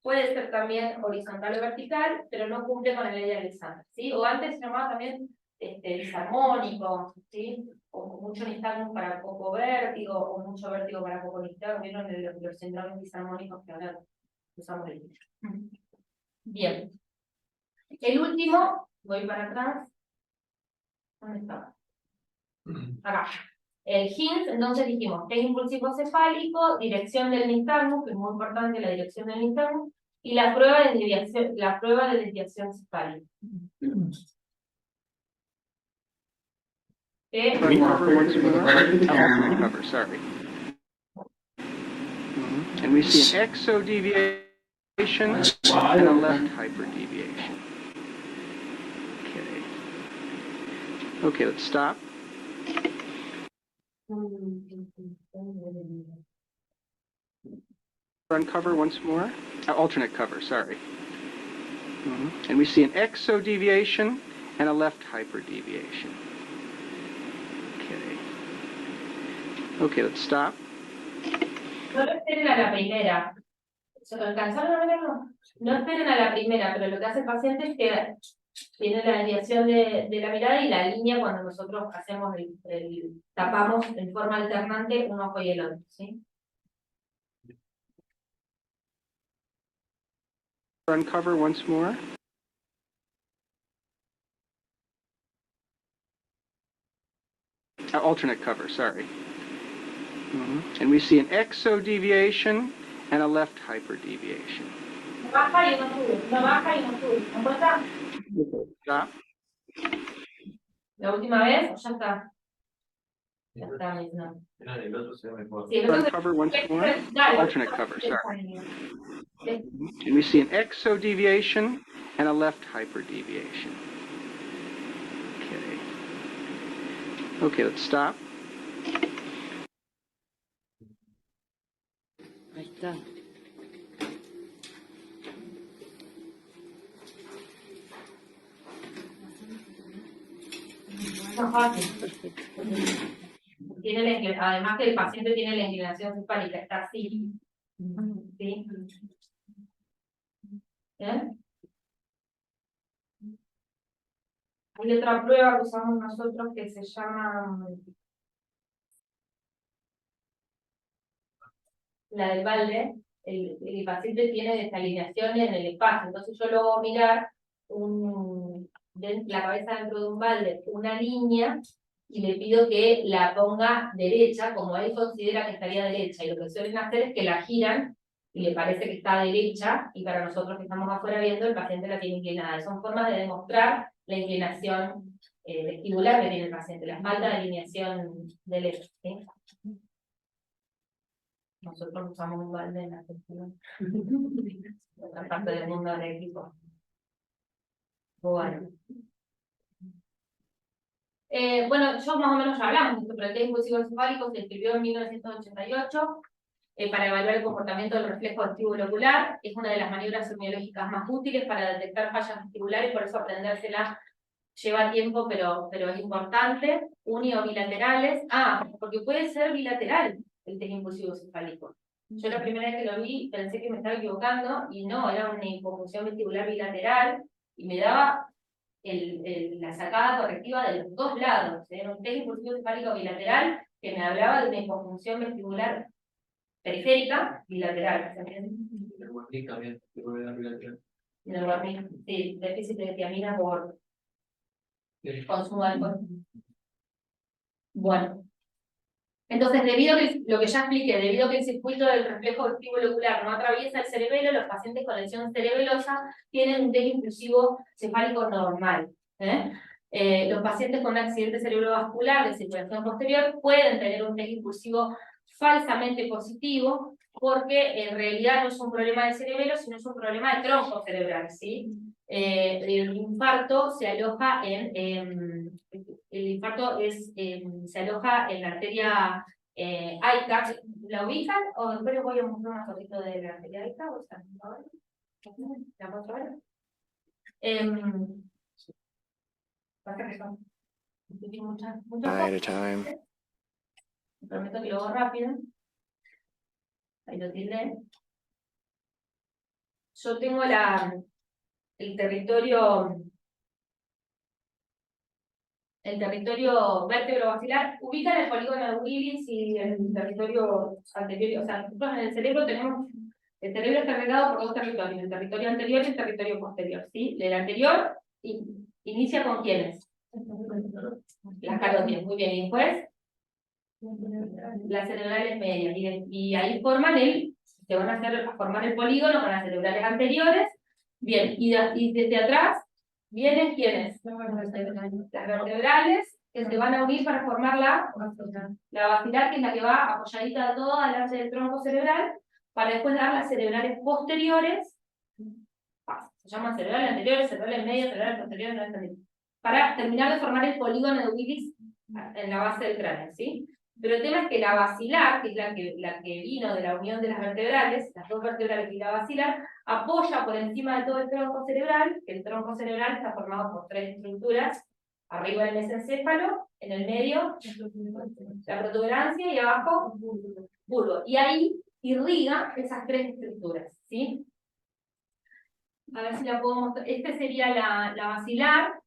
puede ser también horizontal o vertical, pero no cumple con la ley de Alexander, ¿sí? O antes se llamaba también disarmónico, ¿sí? O mucho nistagmus para poco vértigo, o mucho vértigo para poco nistagmus. ¿Vieron los síndromes disarmónicos que ahora usamos el libro? Bien. El último, voy para atrás. ¿Dónde está? Acá. El HINS, entonces dijimos, es impulsivo cefálico, dirección del nistagmus, que es muy importante la dirección del nistagmus, y la prueba de desviación cefálica. Cover, sorry. And we see an exodeviation and a left hyperdeviation. Okay. Okay, let's stop. Uncover once more. Alternate cover, sorry. And we see an exodeviation and a left hyperdeviation. Okay. Okay, let's stop. No lo esperen a la primera. ¿Se alcanzaron a verlo? No esperen a la primera, pero lo que hace el paciente es que tiene la desviación de la mirada y la línea cuando nosotros hacemos tapamos en forma alternante un ojo y el otro, ¿sí? Uncover once more. Alternate cover, sorry. And we see an exodeviation and a left hyperdeviation. Una baja y una sube, una baja y una sube. ¿Me cuenta? Stop. La última vez, ya está. Ya está, no. El otro se ve mejor. Sí, el otro Uncover once more. Dale. Alternate cover, sorry. And we see an exodeviation and a left hyperdeviation. Okay. Okay, let's stop. Ahí está. No, fácil. Además que el paciente tiene la inclinación cefálica, está así. ¿Sí? ¿Bien? Hay otra prueba que usamos nosotros que se llama la del balde. El paciente tiene desalineación en el espacio, entonces yo luego voy a mirar la cabeza dentro de un balde, una línea, y le pido que la ponga derecha, como él considera que estaría derecha, y lo que suelen hacer es que la giran, y le parece que está derecha, y para nosotros que estamos afuera viendo, el paciente la tiene inclinada. Son formas de demostrar la inclinación vestibular que tiene el paciente, la falta de alineación del eje, ¿sí? Nosotros usamos un balde en la textura. Otra parte del mundo del equipo. Bueno. Bueno, yo más o menos ya hablamos de esto, pero el test impulsivo encefálico se escribió en 1988 para evaluar el comportamiento del reflejo vestibulo-ocular. Es una de las maniobras semiológicas más útiles para detectar fallas vestibulares, por eso aprendérsela lleva tiempo, pero es importante. Uni o bilaterales. Porque puede ser bilateral el test impulsivo encefálico. Yo la primera vez que lo vi pensé que me estaba equivocando, y no, era una hipofunción vestibular bilateral, y me daba la sacada correctiva de los dos lados. Era un test impulsivo encefálico bilateral que me hablaba de una hipofunción vestibular periférica bilateral. ¿Se entiende? El Wernicke también, que puede dar bilateral. Y el Wernicke, sí, déficit de tiamina por consumo de alcohol. Bueno. Entonces, debido a que, lo que ya expliqué, debido a que el circuito del reflejo vestibulo ocular no atraviesa el cerebelo, los pacientes con lesión cerebelosa tienen un test impulsivo cefálico normal. Los pacientes con un accidente cerebrovascular de circulación posterior pueden tener un test impulsivo falsamente positivo, porque en realidad no es un problema de cerebelo, sino es un problema de tronco cerebral, ¿sí? El infarto se aloja se aloja en la arteria AICA. ¿La ubican? O después les voy a mostrar una fotito de la arteria AICA. ¿O sea, ¿la muestro ahora? Pasa que son muchas At a time. Me prometo que lo hago rápido. Ahí lo tildé. Yo tengo el territorio vértebro-basilar. Ubican el polígono de Willis y el territorio anterior. O sea, nosotros en el cerebro tenemos, el cerebro está regado por dos territorios, el territorio anterior y el territorio posterior, ¿sí? El anterior inicia con ¿quiénes? Las carótidas, muy bien. Y después las cerebrales medias. Y ahí se van a formar el polígono con las cerebrales anteriores. Bien, y desde atrás vienen ¿quiénes? Las vertebrales, que se van a unir para formar la basilar, que es la que va apoyadita toda delante del tronco cerebral, para después dar las cerebrales posteriores. Se llaman cerebrales anteriores, cerebrales medias, cerebrales posteriores, no entendí. Para terminar de formar el polígono de Willis en la base del cráneo, ¿sí? Pero el tema es que la basilar, que es la que vino de la unión de las vertebrales, las dos vertebrales y la basilar, apoya por encima de todo el tronco cerebral, que el tronco cerebral está formado por tres estructuras: arriba el mesencéfalo, en el medio la protuberancia y abajo bulbo. Y ahí irriga esas tres estructuras, ¿sí? A ver si la puedo mostrar. Este sería la basilar.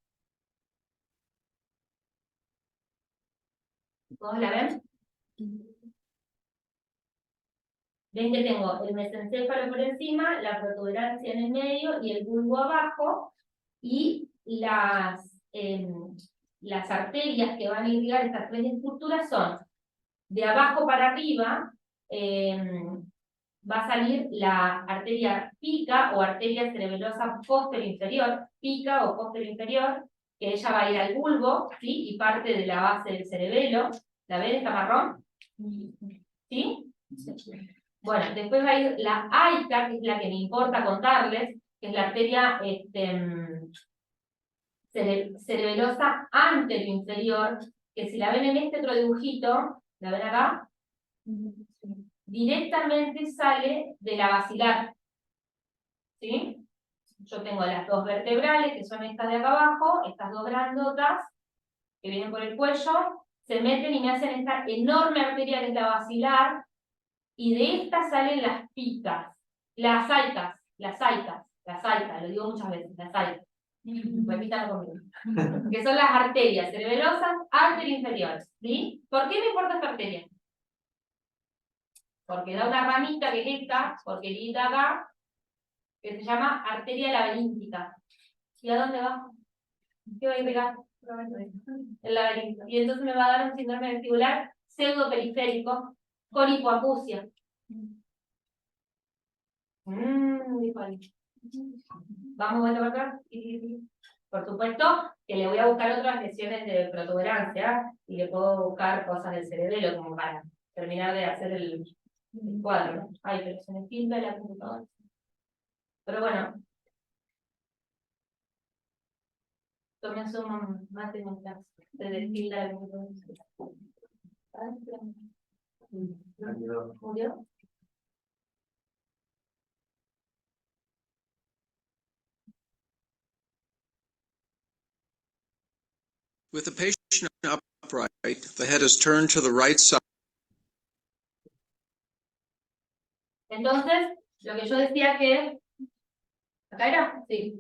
¿Todos la ven? Ven que tengo el mesencéfalo por encima, la protuberancia en el medio y el bulbo abajo, y las arterias que van a irrigar estas tres estructuras son de abajo para arriba. Va a salir la arteria pica o arteria cerebelosa posterior inferior, pica o posterior inferior, que ella va a ir al bulbo, ¿sí? Y parte de la base del cerebelo. ¿La ven esta marrón? ¿Sí? Bueno, después va a ir la aita, que es la que me importa contarles, que es la arteria cerebelosa anteroinferior, que si la ven en este otro dibujito, ¿la ven acá? Directamente sale de la basilar. ¿Sí? Yo tengo las dos vertebrales, que son estas de acá abajo, estas dos grandotas, que vienen por el cuello, se meten y me hacen esta enorme arteria que es la basilar, y de esta salen las picas, las aitas, lo digo muchas veces, las aitas. Repítanlo conmigo. Que son las arterias cerebelosas anteroinferiores. ¿Sí? ¿Por qué me importa esta arteria? Porque da una ramita que es esta, porquerita acá, que se llama arteria laberíntica. ¿Y a dónde va? ¿Qué va a irrigar? El laberinto. Y entonces me va a dar un síndrome vestibular pseudoperiférico con hipoacusia. Vamos a ver acá. Por supuesto que le voy a buscar otras lesiones de protuberancia y le puedo buscar cosas del cerebelo como para terminar de hacer el cuadro. Ay, pero se me filtra la computadora. Pero bueno, tome un mate mientras se desfilda la computadora. ¿Murió? With the patient upright, the head is turned to the right side. Entonces, lo que yo decía que... ¿Acá era? Sí.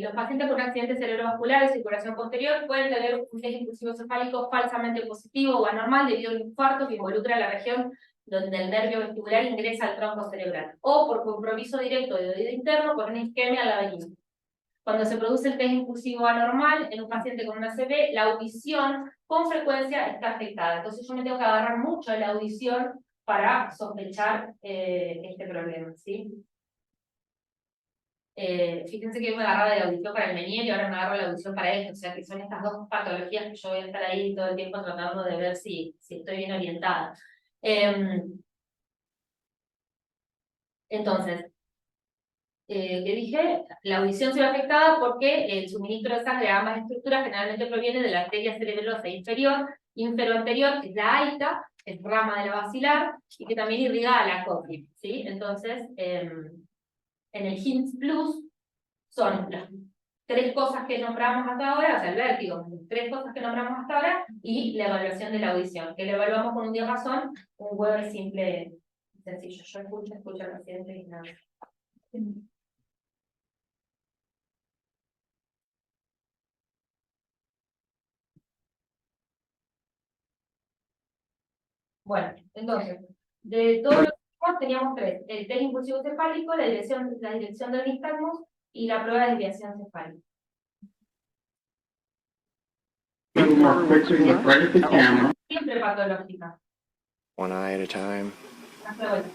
Los pacientes con accidentes cerebrovasculares y circulación posterior pueden tener un test impulsivo cefálico falsamente positivo o anormal debido a un infarto que involucra la región donde el nervio vestibular ingresa al tronco cerebral, o por compromiso directo de oído interno por una isquemia laberíntica. Cuando se produce el test impulsivo anormal en un paciente con una ACV, la audición con frecuencia está afectada. Entonces yo me tengo que agarrar mucho de la audición para sospechar este problema, ¿sí? Fíjense que yo me agarraba de la audición para el Meniere y ahora me agarro de la audición para esto, o sea que son estas dos patologías que yo voy a estar ahí todo el tiempo tratando de ver si estoy bien orientada. Entonces, que dije, la audición se ve afectada porque el suministro de sangre a ambas estructuras generalmente proviene de la arteria cerebelosa inferior, inferoanterior, que es la aita, es rama de la basilar, y que también irriga a la cóclea, ¿sí? Entonces, en el HIMSS Plus son las tres cosas que nombramos hasta ahora, o sea, el vértigo, tres cosas que nombramos hasta ahora, y la evaluación de la audición, que la evaluamos con un diapasón, un Weber simple, sencillo. Yo escucho al paciente y nada. Bueno, entonces, de todo lo que hicimos, teníamos tres: el test impulsivo cefálico, la dirección del nistagmus y la prueba de desviación cefálica. A little more quickly, look right at the camera. Siempre patológica. One eye at a time. Hasta vuelta.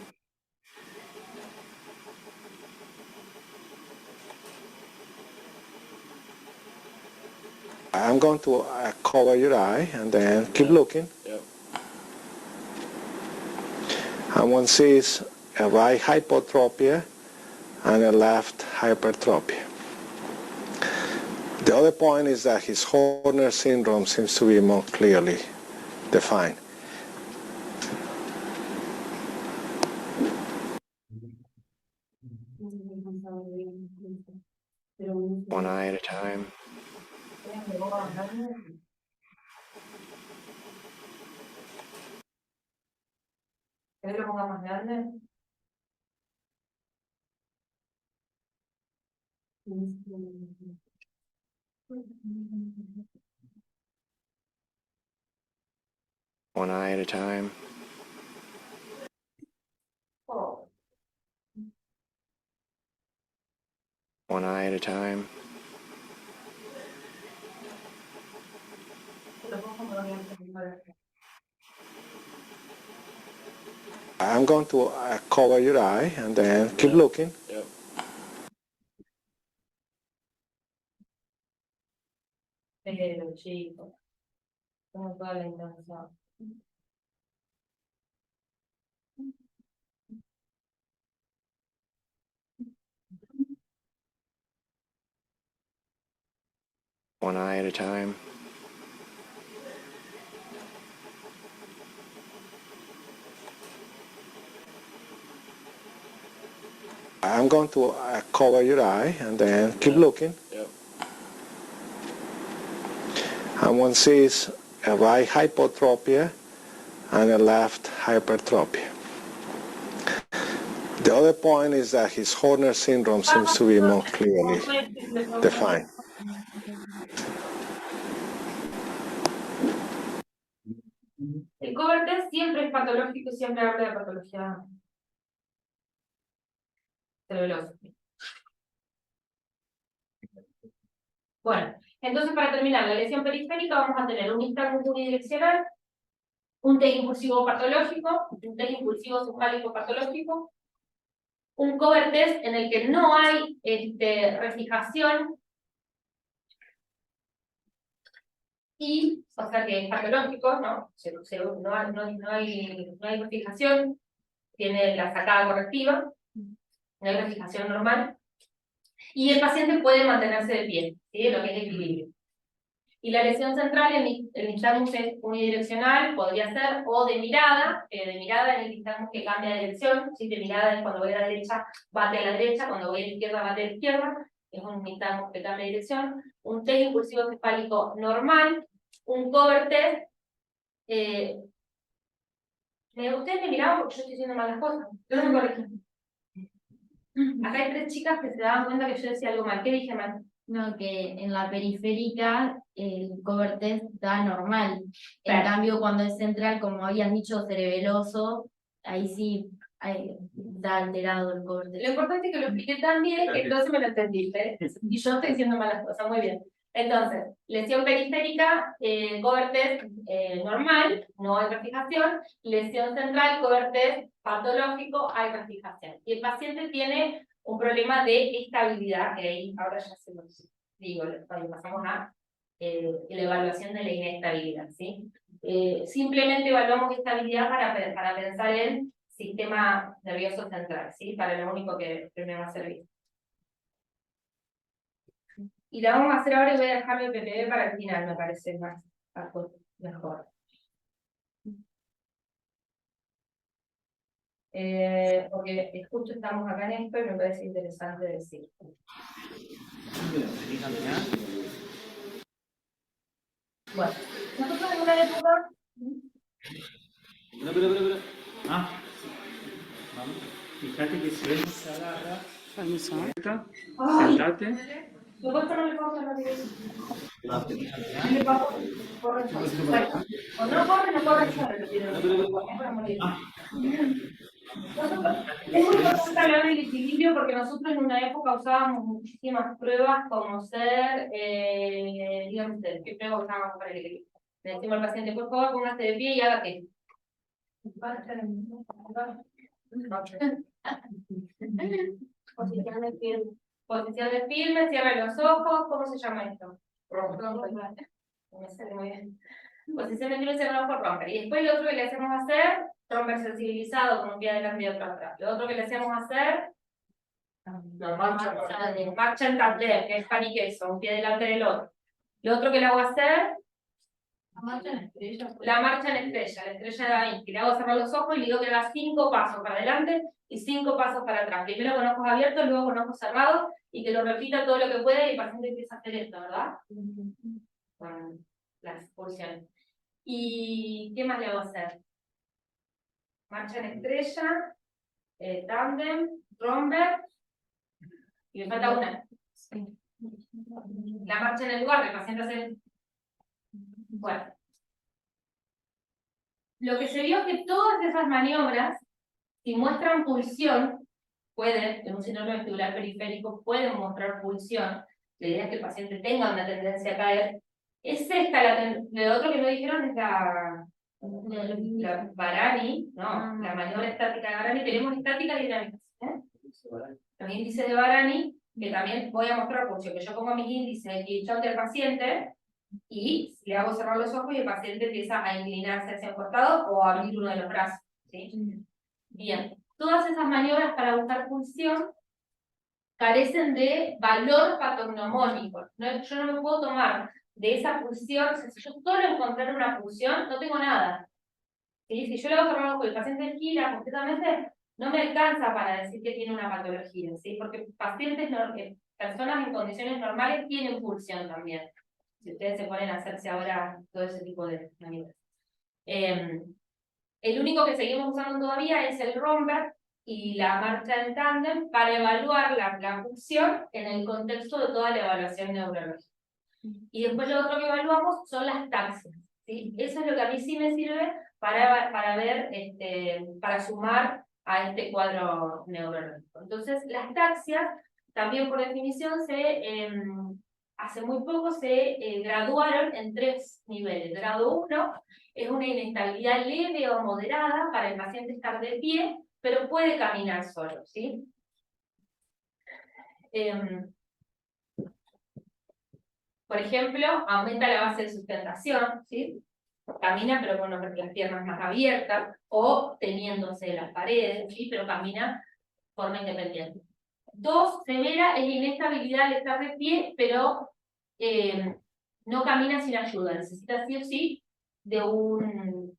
I'm going to cover your eye and then keep looking. Yep. And one sees a right hypotropia and a left hypertropia. The other point is that his Horner syndrome seems to be more clearly defined. One eye at a time. ¿Querés que lo ponga más grande? One eye at a time. Oh. One eye at a time. I'm going to cover your eye and then keep looking. Yep. Pero, chicos, tengo toda la intención. One eye at a time. I'm going to cover your eye and then keep looking. Yep. And one sees a right hypotropia and a left hypertropia. The other point is that his Horner syndrome seems to be more clearly defined. El cover test siempre es patológico y siempre habla de patología cerebelosa. Bueno, entonces para terminar la lesión periférica vamos a tener un nistagmus unidireccional, un TEG impulsivo patológico, un TEG impulsivo cefálico patológico, un cover test en el que no hay refijación y, o sea que es patológico, ¿no? No hay refijación, tiene la sacada correctiva, no hay refijación normal, y el paciente puede mantenerse de pie, ¿sí? Lo que es equilibrio. Y la lesión central, el nistagmus es unidireccional, podría ser, o de mirada en el nistagmus que cambia de dirección, ¿sí? De mirada es cuando voy a la derecha, bate a la derecha, cuando voy a la izquierda, bate a la izquierda, es un nistagmus que cambia de dirección, un TEG impulsivo cefálico normal, un cover test, ustedes me miraban porque yo estoy diciendo malas cosas, yo no me corregí. Acá hay 3 chicas que se daban cuenta que yo decía algo mal. ¿Qué dije mal? No, que en la periférica el cover test da normal. Claro. En cambio, cuando es central, como habían dicho, cerebeloso, ahí sí da alterado el cover test. Lo importante es que lo expliqué tan bien que entonces me lo entendiste. Y yo estoy diciendo malas cosas, muy bien. Entonces, lesión periférica, cover test normal, no hay refijación. Lesión central, cover test patológico, hay refijación. Y el paciente tiene un problema de estabilidad, que ahí ahora ya se los digo, cuando pasamos a la evaluación de la inestabilidad, ¿sí? Simplemente evaluamos estabilidad para pensar en sistema nervioso central, ¿sí? Para lo único que me va a servir. Y la vamos a hacer ahora y voy a dejar el PPB para el final, me parece mejor. Porque justo estamos acá en esto y me parece interesante decir. Bueno, nosotros en una época... Pero. Ah. Vamos. Fíjate que si él se agarra. Sentate. Supuesto no le vamos a hablar de eso. O no corre solo, lo quiero. Es muy importante hablar del equilibrio porque nosotros en una época usábamos muchísimas pruebas como ser, díganme ustedes, ¿qué pruebas usábamos para el equilibrio? Le decimos al paciente, por favor, póngase de pie y haga qué. Posición de firme. Posición de firme, cierra los ojos, ¿cómo se llama esto? Me sale muy bien. Posición de firme, cierra los ojos, romper. Y después lo otro que le hacemos hacer, romper sensibilizado con un pie adelante y otro atrás. Lo otro que le hacemos hacer, La marcha en tablero, que es pan y queso, un pie delante del otro. Lo otro que le hago hacer, la marcha en estrella, la estrella de Da Vinci. Le hago cerrar los ojos y le digo que haga 5 pasos para adelante y 5 pasos para atrás. Primero con ojos abiertos, luego con ojos cerrados, y que lo repita todo lo que pueda y el paciente empieza a hacer esto, ¿verdad? Con las posiciones. ¿Y qué más le hago hacer? Marcha en estrella, tándem, romper, y me falta una. La marcha en el lugar, el paciente hace... Bueno. Lo que se vio es que todas esas maniobras, si muestran pulsión, en un síndrome vestibular periférico, pueden mostrar pulsión. La idea es que el paciente tenga una tendencia a caer. Es esta, lo otro que no dijeron es la Varani, no, la maniobra estática de Varani. Tenemos estática y dinámica. Los índices de Varani, que también voy a mostrar, porque yo pongo mis índices aquí del paciente, y le hago cerrar los ojos y el paciente empieza a inclinarse hacia un costado o a abrir uno de los brazos. ¿Sí? Bien, todas esas maniobras para buscar pulsión carecen de valor patognomónico. Yo no me puedo tomar de esa pulsión, si yo solo encontrar una pulsión, no tengo nada. ¿Sí? Si yo le hago cerrar los ojos y el paciente gira completamente, no me alcanza para decir que tiene una patología, ¿sí? Porque pacientes, personas en condiciones normales tienen pulsión también. Si ustedes se ponen a hacerse ahora todo ese tipo de maniobras. El único que seguimos usando todavía es el Romberg y la marcha en tándem para evaluar la pulsión en el contexto de toda la evaluación neurológica. Y después lo otro que evaluamos son las taxias, ¿sí? Eso es lo que a mí sí me sirve para ver, para sumar a este cuadro neurológico. Entonces, las taxias, también por definición, hace muy poco se graduaron en 3 niveles. Grado 1 es una inestabilidad leve o moderada para el paciente estar de pie, pero puede caminar solo, ¿sí? Por ejemplo, aumenta la base de sustentación, ¿sí? Camina pero con las piernas más abiertas, o teniéndose las paredes, ¿sí? Pero camina de forma independiente. 2, severa, es la inestabilidad al estar de pie, pero no camina sin ayuda, necesita sí o sí de un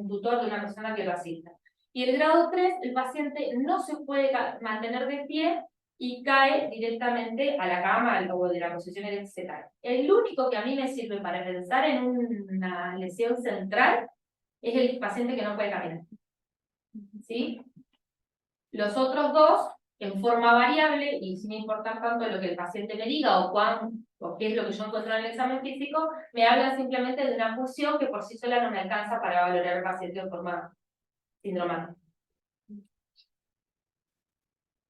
tutor, de una persona que lo asista. Y el grado 3, el paciente no se puede mantener de pie y cae directamente a la cama o de la posición etc. El único que a mí me sirve para pensar en una lesión central es el paciente que no puede caminar. ¿Sí? Los otros 2, en forma variable, y sin importar tanto lo que el paciente me diga o qué es lo que yo encuentro en el examen físico, me hablan simplemente de una pulsión que por sí sola no me alcanza para valorar al paciente de forma sindromática.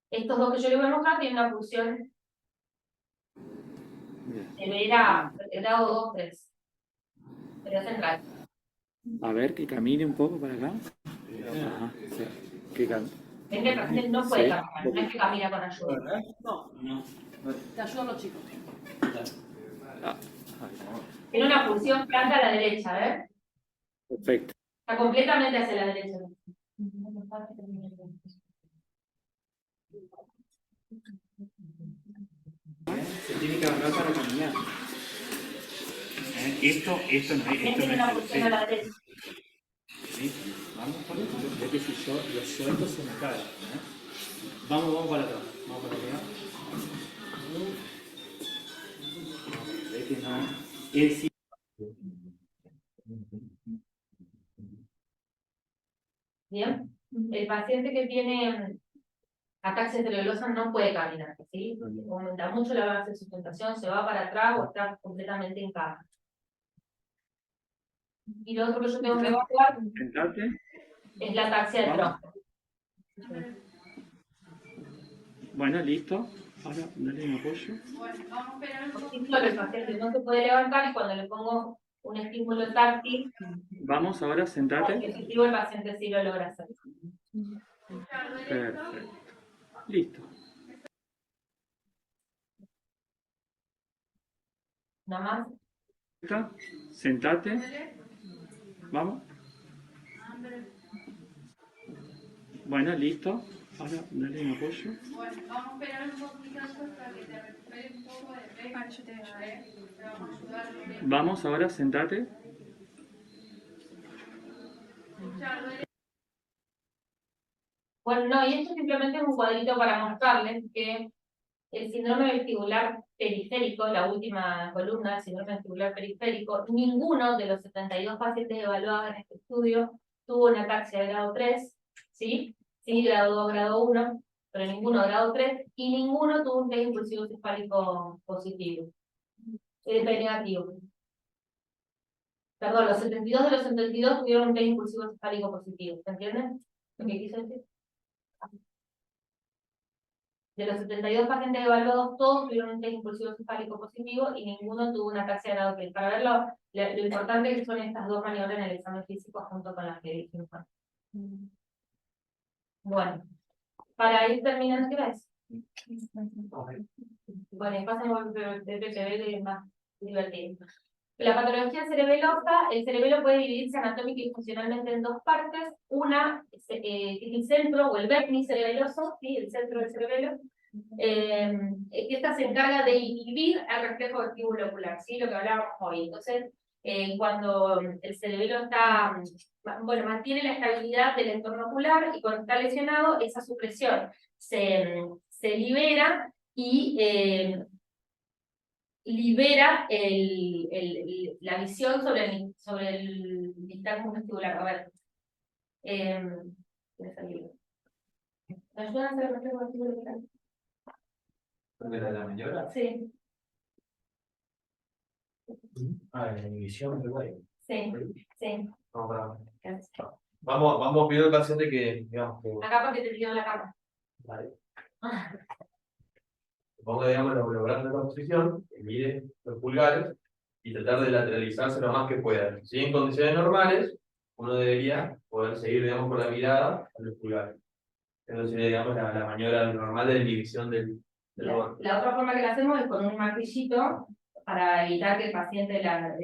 Estos 2 que yo les voy a mostrar tienen una pulsión severa, grado 2, 3. Pero central. A ver, que camine un poco para acá. Ajá, sí. Que camine. Es que el paciente no puede caminar, no es que camina con ayuda. No. Te ayudo a los chicos. Tiene una pulsión planta a la derecha, ¿ver? Perfecto. Está completamente hacia la derecha. Se tiene que agarrar para caminar. Esto no es. Tiene una pulsión a la derecha. ¿Sí? Vamos por eso. Ya que si yo lo suelto se me cae. Vamos para atrás. Vamos para atrás. Ve que no. Es... Bien. El paciente que tiene ataxia cerebelosa no puede caminar, ¿sí? Aumenta mucho la base de sustentación, se va para atrás o está completamente en cama. Y lo otro que yo tengo que evaluar es la ataxia de tronco. Bueno, listo. Ahora dale un apoyo. Bueno, vamos a esperar un poquito. El paciente no se puede levantar y cuando le pongo un estímulo táctil, Vamos ahora, sentate. el objetivo el paciente sí lo logra hacer. Perfecto. Listo. Nada más. Sentate. Vamos. Bueno, listo. Ahora dale un apoyo. Bueno, vamos a esperar un poquito para que te recuperes un poco de peso. Vamos a ayudar. Vamos ahora, sentate. Bueno, no, y esto simplemente es un cuadrito para mostrarles que el síndrome vestibular periférico, la última columna del síndrome vestibular periférico, ninguno de los 72 pacientes evaluados en este estudio tuvo una ataxia de grado 3, ¿sí? Sí, grado 2, grado 1, pero ninguno grado 3, y ninguno tuvo un test impulsivo cefálico positivo. Negativo. Perdón, los 72 de los 72 tuvieron un test impulsivo cefálico positivo. ¿Se entiende lo que quise decir? De los 72 pacientes evaluados, todos tuvieron un test impulsivo cefálico positivo y ninguno tuvo una ataxia de grado 3. Para verlo, lo importante que son estas dos maniobras en el examen físico junto con las que dijimos. Bueno, para ir terminando, ¿qué ves? Bueno, y pasamos al PPV, que es más divertido. La patología cerebelosa, el cerebelo puede dividirse anatómica y funcionalmente en dos partes. Una es el centro o el vértice cerebeloso, ¿sí? El centro del cerebelo, que esta se encarga de inhibir el reflejo vestíbulo ocular, ¿sí? Lo que hablábamos hoy. Entonces, cuando el cerebelo está, bueno, mantiene la estabilidad del entorno ocular y cuando está lesionado, esa supresión se libera y libera la visión sobre el nistagmo vestibular. A ver. ¿Me ayudan a hacer el reflejo vestibular? ¿De la maniobra? Sí. La inhibición del güey. Sí, sí. Vamos pidiendo al paciente que, digamos, que Acá porque te pidió la cama. vale, ponga, digamos, los brazos en la posición, que mire los pulgares y tratar de lateralizarse lo más que pueda. Si en condiciones normales, uno debería poder seguir, digamos, con la mirada a los pulgares. Eso sería, digamos, la maniobra normal de la inhibición del borde. La otra forma que la hacemos es con un martillito para evitar que el paciente la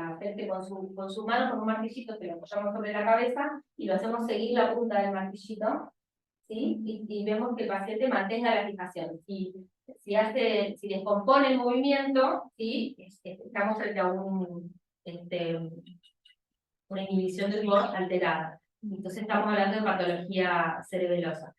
afecte con su mano, con un martillito que lo apoyamos sobre la cabeza y lo hacemos seguir la punta del martillito, ¿sí? Y vemos que el paciente mantenga la fijación. Si descompone el movimiento, ¿sí? Estamos frente a una inhibición del borde alterada. Entonces estamos hablando de patología cerebelosa.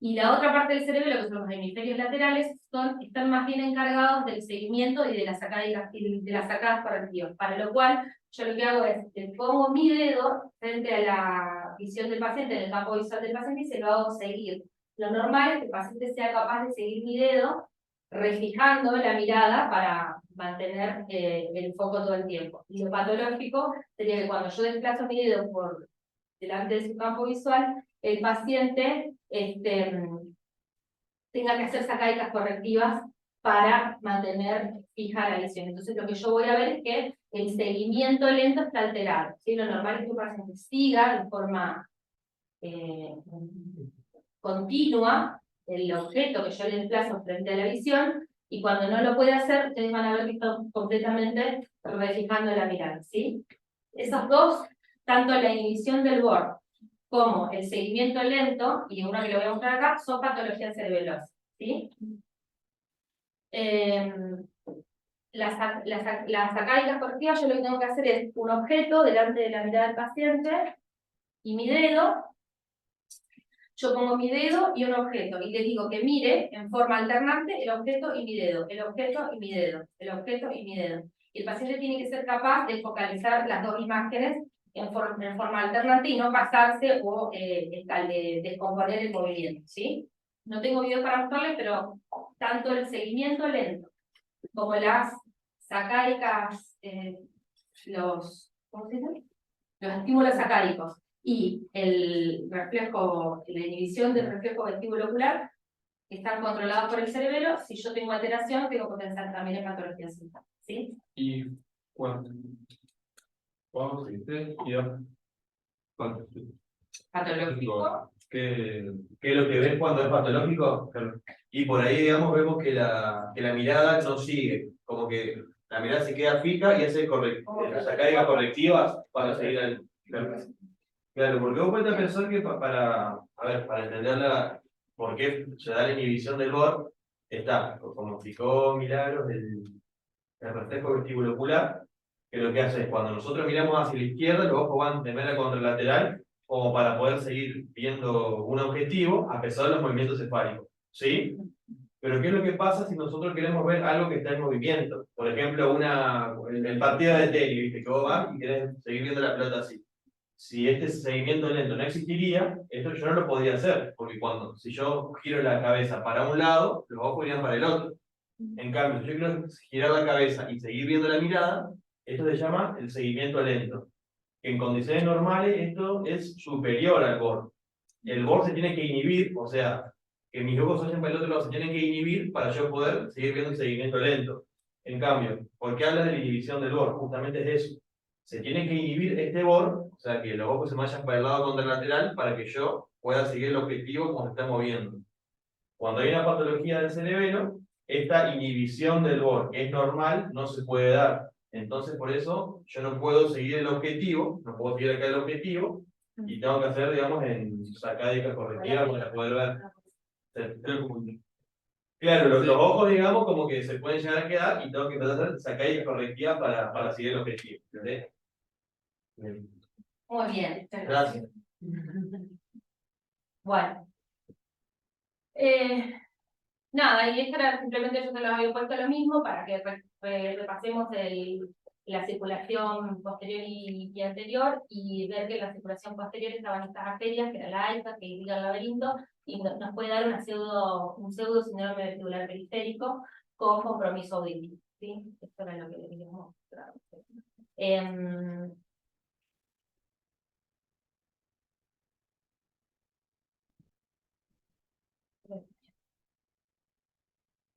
Y la otra parte del cerebelo, que son los hemisferios laterales, están más bien encargados del seguimiento y de las sacadas correctivas. Para lo cual, yo lo que hago es, pongo mi dedo frente a la visión del paciente, en el campo visual del paciente, y se lo hago seguir. Lo normal es que el paciente sea capaz de seguir mi dedo, refijando la mirada para mantener el foco todo el tiempo. Y lo patológico sería que cuando yo desplazo mi dedo por delante de su campo visual, el paciente tenga que hacer sacádicas correctivas para mantener fija la lesión. Entonces lo que yo voy a ver es que el seguimiento lento está alterado, ¿sí? Lo normal es que un paciente siga de forma continua el objeto que yo le desplazo frente a la visión, y cuando no lo puede hacer, ustedes van a ver que está completamente refijando la mirada, ¿sí? Esos dos, tanto la inhibición del borde como el seguimiento lento, y una que lo voy a mostrar acá, son patologías cerebelosas, ¿sí? Las sacádicas correctivas, yo lo que tengo que hacer es un objeto delante de la mirada del paciente y mi dedo. Yo pongo mi dedo y un objeto, y le digo que mire en forma alternante el objeto y mi dedo, el objeto y mi dedo, el objeto y mi dedo. Y el paciente tiene que ser capaz de focalizar las dos imágenes en forma alternante y no pasarse o descomponer el movimiento, ¿sí? No tengo video para mostrarles, pero tanto el seguimiento lento como las sacádicas, ¿cómo se dice? Los estímulos sacádicos y el reflejo, la inhibición del reflejo vestíbulo ocular están controlados por el cerebelo. Si yo tengo alteración, tengo que pensar también en patología central, ¿sí? Y cuando vamos a decir, patológico. ¿Qué es lo que ves cuando es patológico? Y por ahí, digamos, vemos que la mirada no sigue, como que la mirada se queda fija y hace las sacádicas correctivas para seguir al. Claro, porque vos puedes pensar que para entender por qué se da la inhibición del borde, está, como explicó Milagros, el reflejo vestíbulo ocular, que lo que hace es cuando nosotros miramos hacia la izquierda, los ojos van de manera contralateral, como para poder seguir viendo un objetivo a pesar de los movimientos cefálicos, ¿sí? Pero ¿qué es lo que pasa si nosotros queremos ver algo que está en movimiento? Por ejemplo, el partido de tenis, ¿viste? Que vos vas y querés seguir viendo la pelota así. si este seguimiento lento no existiría, esto yo no lo podría hacer, porque si yo giro la cabeza para un lado, los ojos irían para el otro. En cambio, si yo quiero girar la cabeza y seguir viendo la mirada, esto se llama el seguimiento lento. En condiciones normales esto es superior al BOR. El BOR se tiene que inhibir, o sea, que mis ojos vayan para el otro lado se tienen que inhibir para yo poder seguir viendo el seguimiento lento. En cambio, ¿por qué hablas de la inhibición del BOR? Justamente es eso. Se tiene que inhibir este BOR, o sea, que los ojos se vayan para el lado contralateral para que yo pueda seguir el objetivo como se está moviendo. Cuando hay una patología del cerebelo, esta inhibición del BOR, que es normal, no se puede dar. Entonces, por eso, yo no puedo seguir el objetivo, no puedo seguir acá el objetivo, y tengo que hacer, digamos, en sacádica correctiva para poder ver. Claro, los ojos, digamos, como que se pueden llegar a quedar, y tengo que empezar a hacer sacádica correctiva para seguir el objetivo. ¿Entendés? Muy bien. Gracias. Bueno. Nada, y esto era simplemente yo te lo había puesto lo mismo para que repasemos la circulación posterior y anterior y ver que en la circulación posterior estaban estas arterias, que era la alta, que irriga el laberinto, y nos puede dar un pseudo síndrome vestibular periférico con compromiso auditivo. ¿Sí? Esto era lo que queríamos mostrar.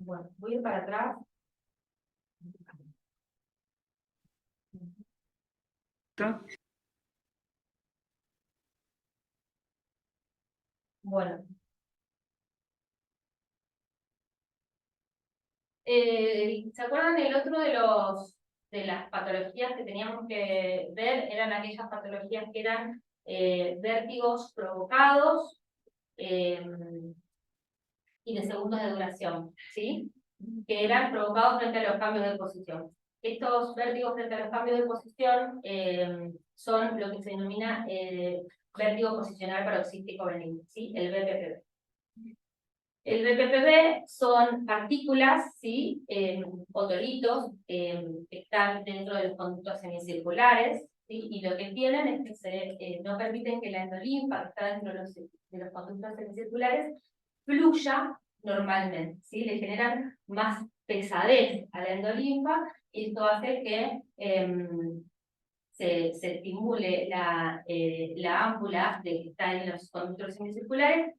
Bueno, voy a ir para atrás. Bueno. ¿Se acuerdan el otro de las patologías que teníamos que ver? Eran aquellas patologías que eran vértigos provocados y de segundos de duración, ¿sí? Que eran provocados frente a los cambios de posición. Estos vértigos frente a los cambios de posición son lo que se denomina vértigo posicional paroxístico benigno, ¿sí? El VPPB. El VPPB son partículas, ¿sí? Otolitos, que están dentro de los conductos semicirculares, ¿sí? Y lo que tienen es que no permiten que la endolinfa, que está dentro de los conductos semicirculares, fluya normalmente, ¿sí? Le generan más pesadez a la endolinfa y esto hace que se estimule la ámpula que está en los conductos semicirculares,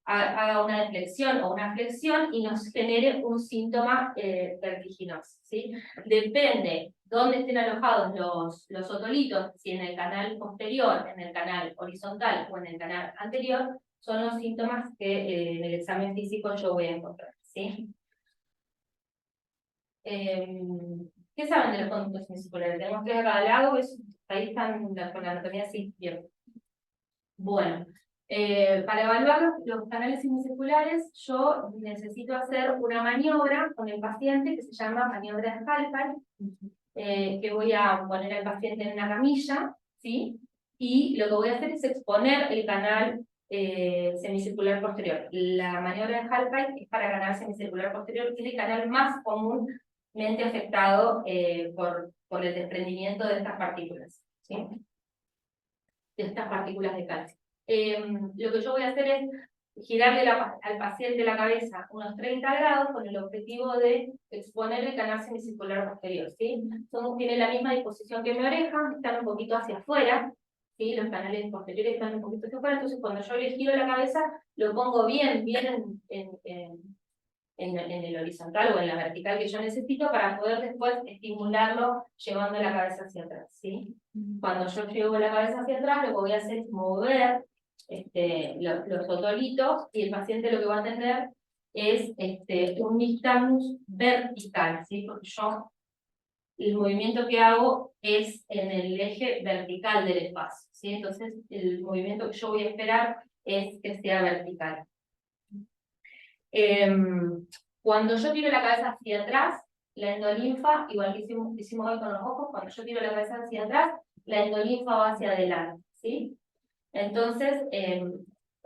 haga una deflexión o una flexión y nos genere un síntoma vertiginoso, ¿sí? Depende dónde estén alojados los otolitos, si en el canal posterior, en el canal horizontal o en el canal anterior, son los síntomas que en el examen físico yo voy a encontrar, ¿sí? ¿Qué saben de los conductos semicirculares? Tenemos tres a cada lado, ahí están con la anatomía así, bien. Bueno, para evaluar los canales semicirculares, yo necesito hacer una maniobra con el paciente que se llama maniobra de Halpern, que voy a poner al paciente en una camilla, ¿sí? Y lo que voy a hacer es exponer el canal semicircular posterior. La maniobra de Halpern es para canal semicircular posterior, que es el canal más comúnmente afectado por el desprendimiento de estas partículas, ¿sí? De estas partículas de calcio. Lo que yo voy a hacer es girarle al paciente la cabeza unos 30 grados con el objetivo de exponer el canal semicircular posterior, ¿sí? Tiene la misma disposición que mi oreja, están un poquito hacia afuera, ¿sí? Los canales posteriores están un poquito hacia afuera, entonces cuando yo le giro la cabeza, lo pongo bien en el horizontal o en la vertical que yo necesito para poder después estimularlo llevando la cabeza hacia atrás, ¿sí? Cuando yo llevo la cabeza hacia atrás, lo que voy a hacer es mover los otolitos y el paciente lo que va a tener es un nystagmus vertical, ¿sí? Porque yo el movimiento que hago es en el eje vertical del espacio, ¿sí? Entonces el movimiento que yo voy a esperar es que sea vertical. Cuando yo tiro la cabeza hacia atrás, la endolinfa, igual que hicimos hoy con los ojos, cuando yo tiro la cabeza hacia atrás, la endolinfa va hacia adelante, ¿sí? Entonces,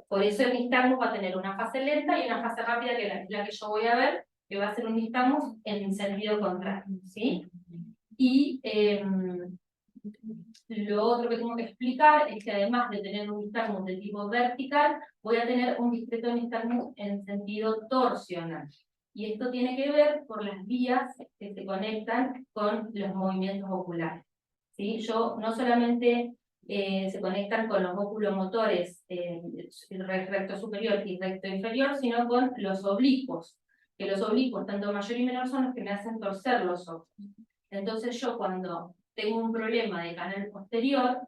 por eso el nystagmus va a tener una fase lenta y una fase rápida, que es la que yo voy a ver, que va a ser un nystagmus en sentido contrario, ¿sí? Y Lo otro que tengo que explicar es que además de tener un nistagmus de tipo vertical, voy a tener un discreto nistagmus en sentido torsional. Y esto tiene que ver por las vías que se conectan con los movimientos oculares. ¿Sí? Yo no solamente se conectan con los oculomotores recto superior y recto inferior, sino con los oblicuos, que los oblicuos, tanto mayor y menor, son los que me hacen torcer los ojos. Entonces yo cuando tengo un problema de canal posterior,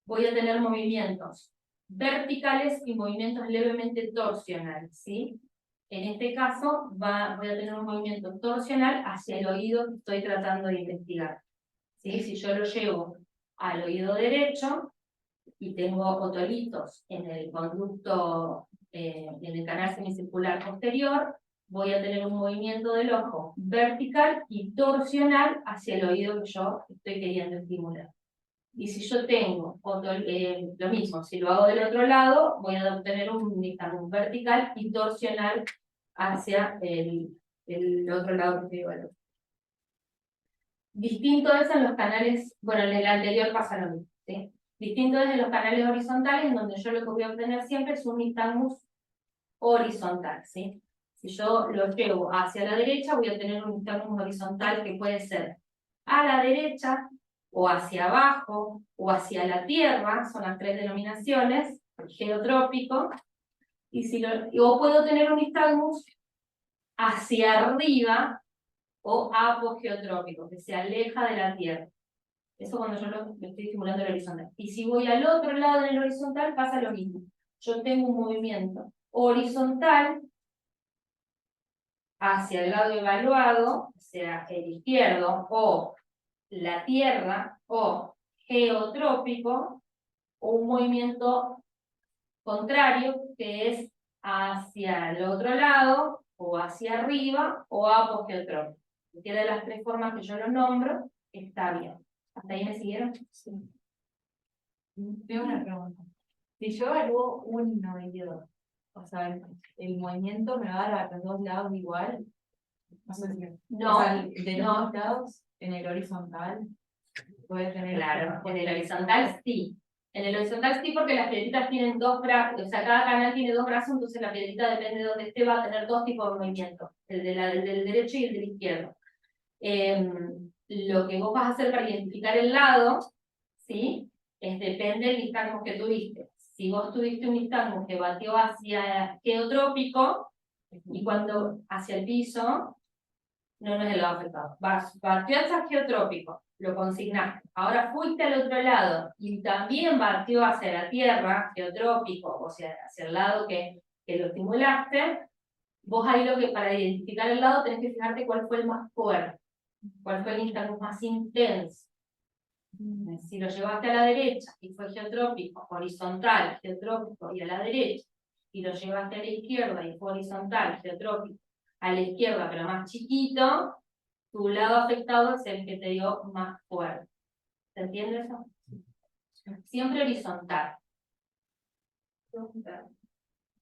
voy a tener movimientos verticales y movimientos levemente torsionales, ¿sí? En este caso voy a tener un movimiento torsional hacia el oído que estoy tratando de investigar, ¿sí? Si yo lo llevo al oído derecho y tengo otolitos en el conducto, en el canal semicircular posterior, voy a tener un movimiento del ojo vertical y torsional hacia el oído que yo estoy queriendo estimular. Y si yo tengo lo mismo, si lo hago del otro lado, voy a obtener un nistagmus vertical y torsional hacia el otro lado que digo el otro. Distinto es en los canales, bueno, en el anterior pasa lo mismo, ¿sí? Distinto es en los canales horizontales, en donde yo lo que voy a obtener siempre es un nistagmus horizontal, ¿sí? Si yo lo llevo hacia la derecha, voy a tener un nistagmus horizontal que puede ser a la derecha, o hacia abajo, o hacia la tierra, son las tres denominaciones, geotrópico, o puedo tener un nistagmus hacia arriba, o apogeotrópico, que se aleja de la tierra. Eso cuando yo lo estoy estimulando el horizontal. Y si voy al otro lado del horizontal, pasa lo mismo. Yo tengo un movimiento horizontal hacia el lado evaluado, sea el izquierdo, o la tierra, o geotrópico, o un movimiento contrario, que es hacia el otro lado, o hacia arriba, o apogeotrópico. Cualquiera de las tres formas que yo lo nombro, está bien. ¿Hasta ahí me siguieron? Sí. Tengo una pregunta. Si yo evalúo un oído, o sea, el movimiento me va a dar a los dos lados igual. No sé si No, o sea, de los no. dos lados, en el horizontal, puede tener. Claro, en el horizontal sí. En el horizontal sí, porque las piedritas tienen dos brazos, o sea, cada canal tiene dos brazos, entonces la piedrita, depende de donde esté, va a tener dos tipos de movimiento, el del derecho y el del izquierdo. Lo que vos vas a hacer para identificar el lado, ¿sí? Depende del nistagmus que tuviste. Si vos tuviste un nistagmus que batió hacia geotrópico, y cuando hacia el piso, no es el lado afectado. Batió hacia geotrópico, lo consignaste. Ahora fuiste al otro lado y también batió hacia la tierra, geotrópico, o sea, hacia el lado que lo estimulaste. Vos ahí para identificar el lado tenés que fijarte cuál fue el más fuerte, cuál fue el nistagmus más intenso. Si lo llevaste a la derecha y fue geotrópico, horizontal, geotrópico y a la derecha, y lo llevaste a la izquierda y fue horizontal, geotrópico, a la izquierda pero más chiquito, tu lado afectado es el que te dio más fuerte. ¿Se entiende eso? Siempre horizontal.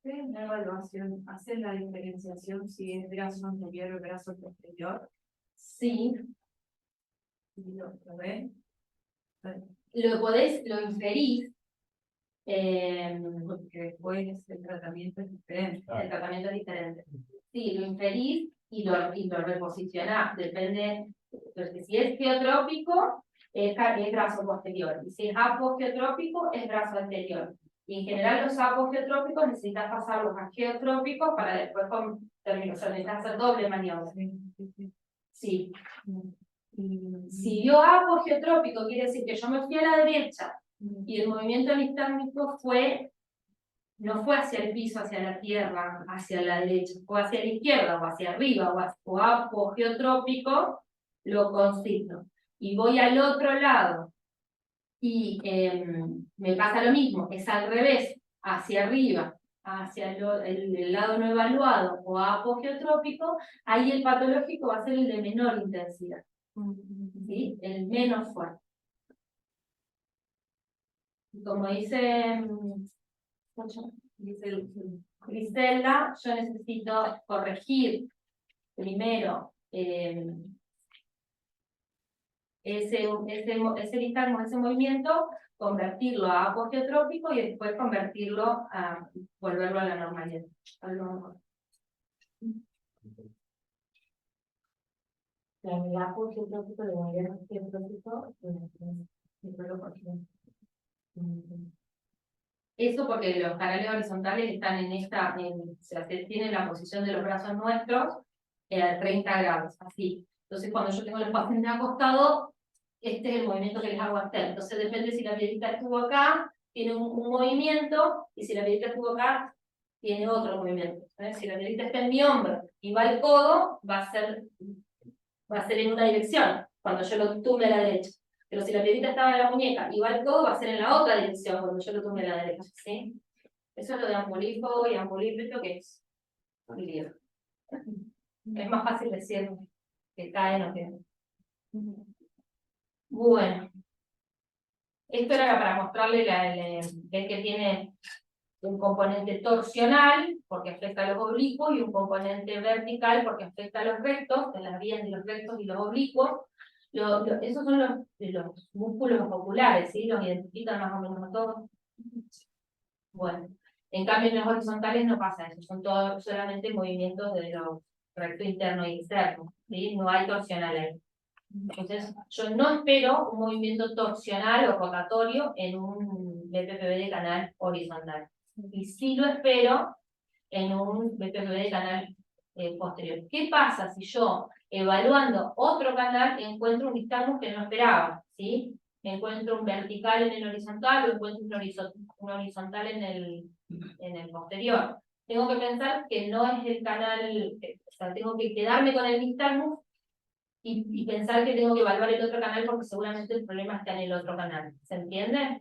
¿En la evaluación hacen la diferenciación si es brazo anterior o brazo posterior? Sí. ¿Lo ven? Lo inferís. Porque después el tratamiento es diferente. El tratamiento es diferente. Sí, lo inferís y lo reposicionás. Depende, porque si es geotrópico, es brazo posterior. Y si es apogeotrópico, es brazo anterior. Y en general los apogeotrópicos necesitas pasarlos a geotrópicos para después terminar. O sea, necesitas hacer doble maniobra. Sí. Si yo apogeotrópico, quiere decir que yo me fui a la derecha y el movimiento nistagmico no fue hacia el piso, hacia la tierra, hacia la derecha, fue hacia la izquierda, o hacia arriba, o apogeotrópico, lo consigno. Y voy al otro lado, y me pasa lo mismo, es al revés, hacia arriba, hacia el lado no evaluado, o apogeotrópico, ahí el patológico va a ser el de menor intensidad. ¿Sí? El menos fuerte. Como dice Griselda, yo necesito corregir primero ese nistagmo, ese movimiento, convertirlo a apogeotrópico y después volverlo a la normalidad. El apogeotrópico de volver a apogeotrópico, eso porque los canales horizontales están o sea, se tienen la posición de los brazos nuestros a 30 grados, así. Entonces, cuando yo tengo los pacientes acostados, este es el movimiento que les hago hacer. Entonces, depende si la piedrita estuvo acá, tiene un movimiento, y si la piedrita estuvo acá, tiene otro movimiento. Si la piedrita está en mi hombro y va al codo, va a ser en una dirección, cuando yo lo tumbe a la derecha. Pero si la piedrita estaba en la muñeca y va al codo, va a ser en la otra dirección, cuando yo lo tumbe a la derecha. ¿Sí? Eso es lo de ambulífogo y ambulímetro, que es un lío. Es más fácil decir que caen o que... Bueno. Esto era para mostrarle que tiene un componente torsional, porque afecta a los oblicuos, y un componente vertical, porque afecta a los rectos, en las vías de los rectos y los oblicuos. Esos son los músculos oculares, ¿sí? Los identifican más o menos a todos. Bueno, en cambio en los horizontales no pasa eso, son todos solamente movimientos de los recto interno y externo, ¿sí? No hay torsional ahí. Entonces, yo no espero un movimiento torsional o rotatorio en un BPPV de canal horizontal. Y sí lo espero en un BPPV de canal posterior. ¿Qué pasa si yo, evaluando otro canal, encuentro un nistagmo que no esperaba? ¿Sí? Encuentro un vertical en el horizontal o encuentro un horizontal en el posterior. Tengo que pensar que no es el canal, o sea, tengo que quedarme con el nistagmo y pensar que tengo que evaluar el otro canal porque seguramente el problema está en el otro canal. ¿Se entiende?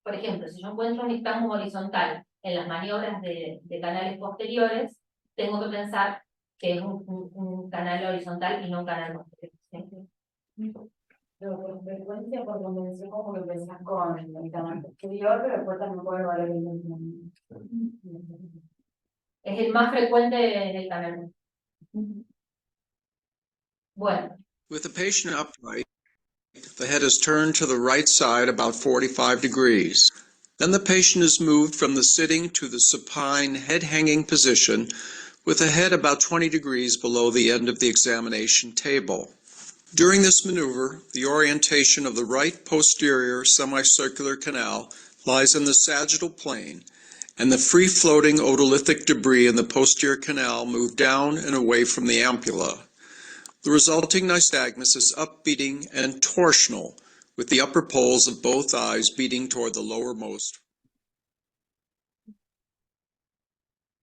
Por ejemplo, si yo encuentro un nistagmo horizontal en las maniobras de canales posteriores, tengo que pensar que es un canal horizontal y no un canal posterior. ¿Sí? Pero por frecuencia, por convención, como que pensás con el canal posterior, pero después también puede valer el mismo. Es el más frecuente en el canal. Bueno. With the patient upright, the head is turned to the right side about 45 degrees. Then the patient is moved from the sitting to the supine head-hanging position with the head about 20 degrees below the end of the examination table. During this maneuver, the orientation of the right posterior semicircular canal lies in the sagittal plane, and the free-floating otolithic debris in the posterior canal move down and away from the ampulla. The resulting nystagmus is upbeating and torsional, with the upper poles of both eyes beating toward the lowermost.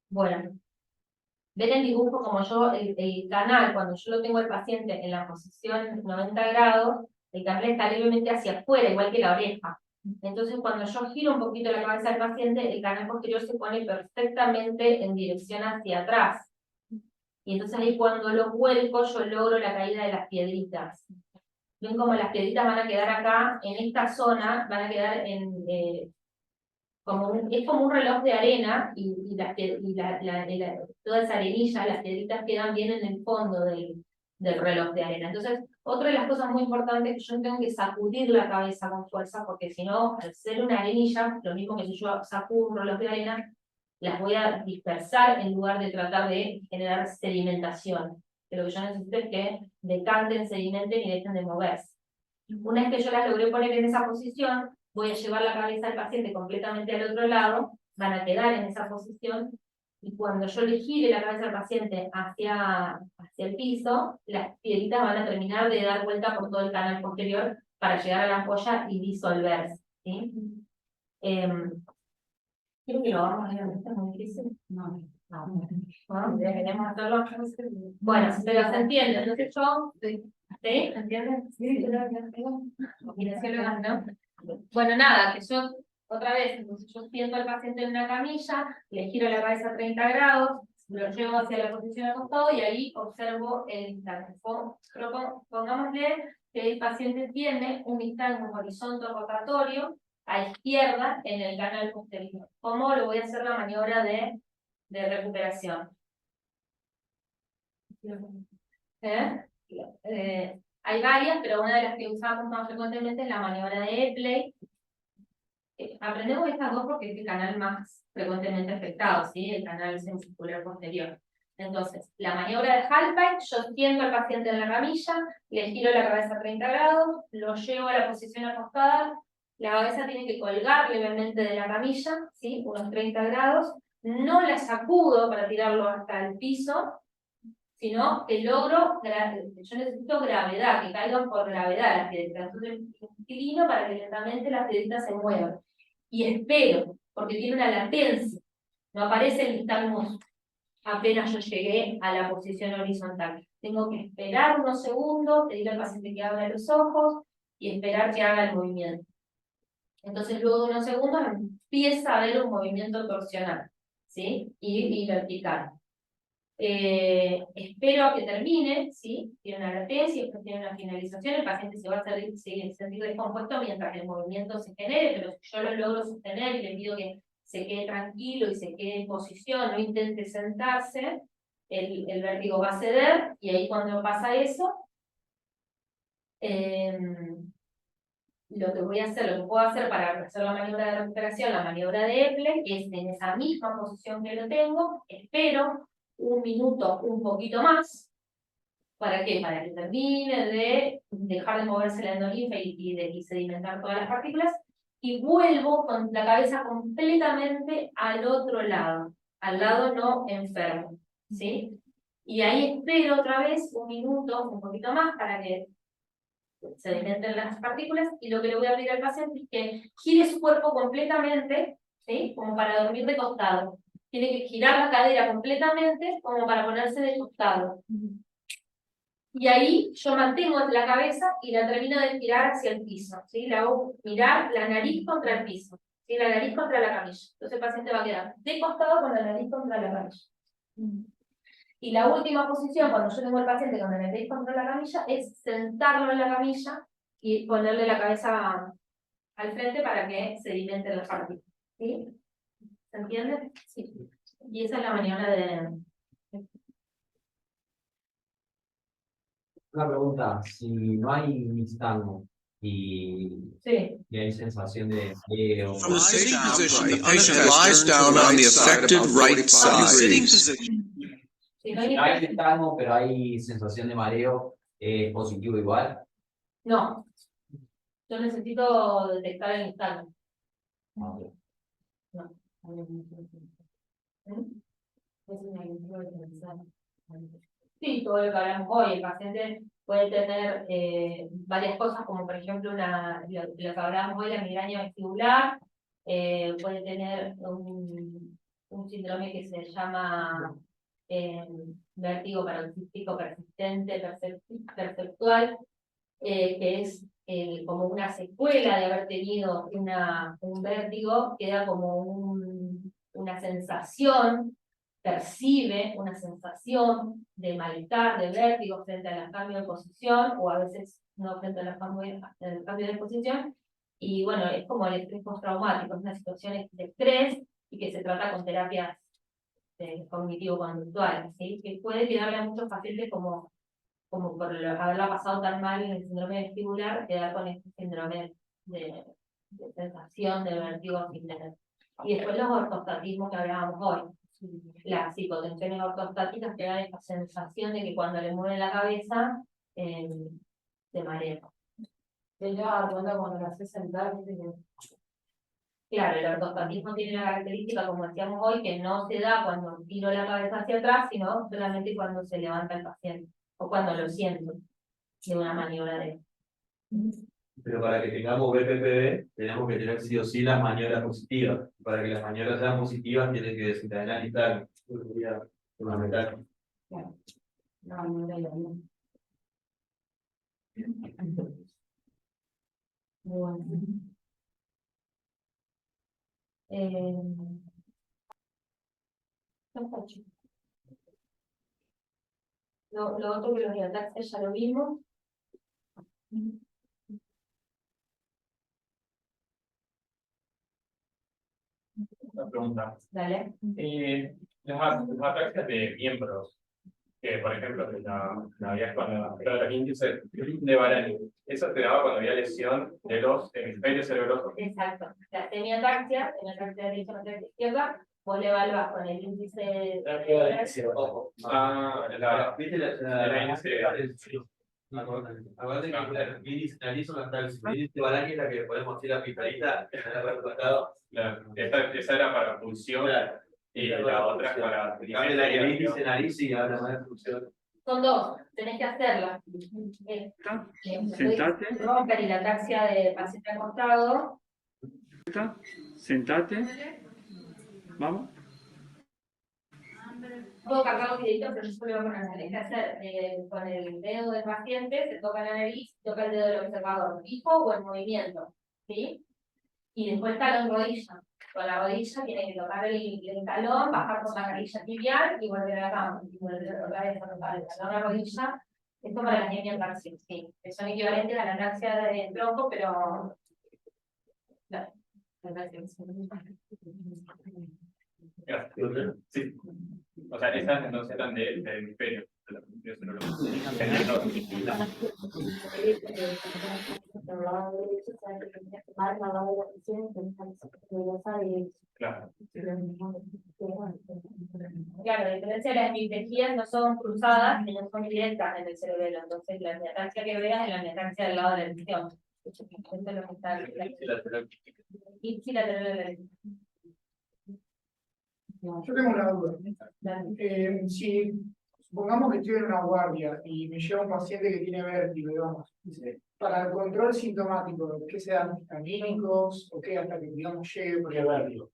Bueno, ven el dibujo como yo, el canal, cuando yo lo tengo al paciente en la posición 90 grados, el canal está levemente hacia afuera, igual que la oreja. Entonces, cuando yo giro un poquito la cabeza del paciente, el canal posterior se pone perfectamente en dirección hacia atrás. Y entonces ahí cuando lo vuelco, yo logro la caída de las piedritas. Ven como las piedritas van a quedar acá, en esta zona, van a quedar es como un reloj de arena, y toda esa arenilla, las piedritas quedan bien en el fondo del reloj de arena. Entonces, otra de las cosas muy importantes es que yo tengo que sacudir la cabeza con fuerza, porque si no, al ser una arenilla, lo mismo que si yo sacudo un reloj de arena, las voy a dispersar en lugar de tratar de generar sedimentación. Pero lo que yo necesito es que decanten, sedimenten y dejen de moverse. Una vez que yo las logré poner en esa posición, voy a llevar la cabeza del paciente completamente al otro lado, van a quedar en esa posición, y cuando yo le gire la cabeza del paciente hacia el piso, las piedritas van a terminar de dar vuelta por todo el canal posterior para llegar a la ampolla y disolverse. ¿Sí? Creo que lo vamos a ver, ¿está muy difícil? No. Queremos hacerlo. Bueno, pero se entiende, entonces yo, ¿sí? ¿Entienden? Sí, ¿no? Bueno, nada, que yo, otra vez, entonces yo siento al paciente en una camilla, le giro la cabeza a 30 grados, lo llevo hacia la posición acostado y ahí observo el instante. Pongámosle que el paciente tiene un instante, un horizonte rotatorio, a izquierda en el canal posterior. ¿Cómo lo voy a hacer la maniobra de recuperación? Hay varias, pero una de las que usamos más frecuentemente es la maniobra de Epley. Aprendemos estas dos porque es el canal más frecuentemente afectado, ¿sí? El canal semicircular posterior. Entonces, la maniobra de Halpine, yo siento al paciente en la camilla, le giro la cabeza a 30 grados, lo llevo a la posición acostada, la cabeza tiene que colgar levemente de la camilla, ¿sí? Unos 30 grados, no la sacudo para tirarlo hasta el piso, sino que logro, yo necesito gravedad, que caigan por gravedad las piedritas. Entonces inclino para que lentamente las piedritas se muevan. Y espero, porque tiene una latencia, no aparece el nistagmus apenas yo llegué a la posición horizontal. Tengo que esperar unos segundos, pedirle al paciente que abra los ojos y esperar que haga el movimiento. Entonces luego de unos segundos empieza a haber un movimiento torsional, ¿sí? Y vertical. Espero a que termine, ¿sí? Tiene una latencia, después tiene una finalización, el paciente se va a sentir descompuesto mientras el movimiento se genere, pero si yo lo logro sostener y le pido que se quede tranquilo y se quede en posición, no intente sentarse, el vértigo va a ceder, y ahí cuando pasa eso, lo que voy a hacer, lo que puedo hacer para hacer la maniobra de recuperación, la maniobra de Epley, es en esa misma posición que lo tengo, espero un minuto, un poquito más. ¿Para qué? Para que termine de dejar de moverse la endolinfa y sedimentar todas las partículas, y vuelvo con la cabeza completamente al otro lado, al lado no enfermo, ¿sí? Y ahí espero otra vez un minuto, un poquito más, para que sedimenten las partículas, y lo que le voy a pedir al paciente es que gire su cuerpo completamente, ¿sí? Como para dormir de costado. Tiene que girar la cadera completamente como para ponerse de costado. Y ahí yo mantengo la cabeza y la termino de girar hacia el piso, ¿sí? La hago mirar la nariz contra el piso, ¿sí? La nariz contra la camilla. Entonces el paciente va a quedar de costado con la nariz contra la camilla. Y la última posición, cuando yo tengo al paciente con la nariz contra la camilla, es sentarlo en la camilla y ponerle la cabeza al frente para que sedimenten las partículas, ¿sí? ¿Se entiende? Sí. Y esa es la maniobra de... Una pregunta, si no hay nistagmo y hay sensación de mareo... From the sitting position, the patient lies down on the affected right side. Si no hay nistagmo, pero hay sensación de mareo, ¿es positivo igual? No. Yo necesito detectar el nistagmo. No. Sí, todo lo que hablamos hoy, el paciente puede tener varias cosas, como por ejemplo lo que hablábamos hoy, la migraña vestibular, puede tener un síndrome que se llama vértigo paroxístico persistente perceptual, que es como una secuela de haber tenido un vértigo, queda como una sensación, percibe una sensación de malestar, de vértigo frente al cambio de posición, o a veces no frente al cambio de posición, y bueno, es como el estrés postraumático, es una situación de estrés y que se trata con terapias cognitivo-conductuales, ¿sí? Que puede quedarle a muchos pacientes como por haberla pasado tan mal en el síndrome vestibular, quedar con este síndrome de sensación de vértigo sin tener. Y después los ortostatismos que hablábamos hoy. Las hipotensiones ortostáticas que dan esta sensación de que cuando le mueven la cabeza se marea. Se lleva a cuenta cuando la hace sentar. Claro, el ortostatismo tiene la característica, como decíamos hoy, que no se da cuando tiro la cabeza hacia atrás, sino solamente cuando se levanta el paciente, o cuando lo siento de una maniobra de... Pero para que tengamos BPPV, tenemos que tener sí o sí las maniobras positivas. Para que las maniobras sean positivas, tienen que desencadenar el nistagmo. Eso sería fundamental. Claro. La maniobra de la vida. Bueno. Lo otro que los diataxes ya lo vimos. Una pregunta. Dale. Las ataques de miembros, que por ejemplo, había cuando los índices de Barani, eso te daba cuando había lesión de los hemisferios cerebrosos. Exacto. La semiataxia derecha, semiataxia izquierda, vos le evaluás con el índice. ¿Viste la índice? Acuérdate que el índice analizo no está el índice de Barani es la que podemos ir a pizarita, Esa era para función y la otra es para. El índice análisis y ahora más de función. Son dos, tenés que hacerla. Sentate. Romper y la ataxia de paciente acostado. Sentate. Vamos. Puedo cargar los videitos, pero yo solo voy a tenés que hacer con el dedo del paciente, se toca la nariz, toca el dedo del observador, fijo o en movimiento, ¿sí? Y después talón rodilla. Con la rodilla tiene que tocar el talón, bajar por la canilla tibial y volver a la cama. Y volver otra vez a tocar el talón a la rodilla. Esto para la hemiantaxia, sí. Son equivalentes a la ataxia del tronco, pero. Claro. Sí. O sea, esas no se dan del hemisferio. Claro. Claro, la diferencia de las hemiplejías no son cruzadas ni no son directas en el cerebelo. Entonces, la hemiataxia que veas es la hemiataxia del lado de la visión. Esto es lo que está. Ipsilateral. Yo tengo una duda. Si supongamos que estoy en una guardia y me lleva un paciente que tiene vértigo, digamos, para el control sintomático, ¿qué se dan? ¿Antímicos o qué hasta que, digamos, llegue por el vértigo?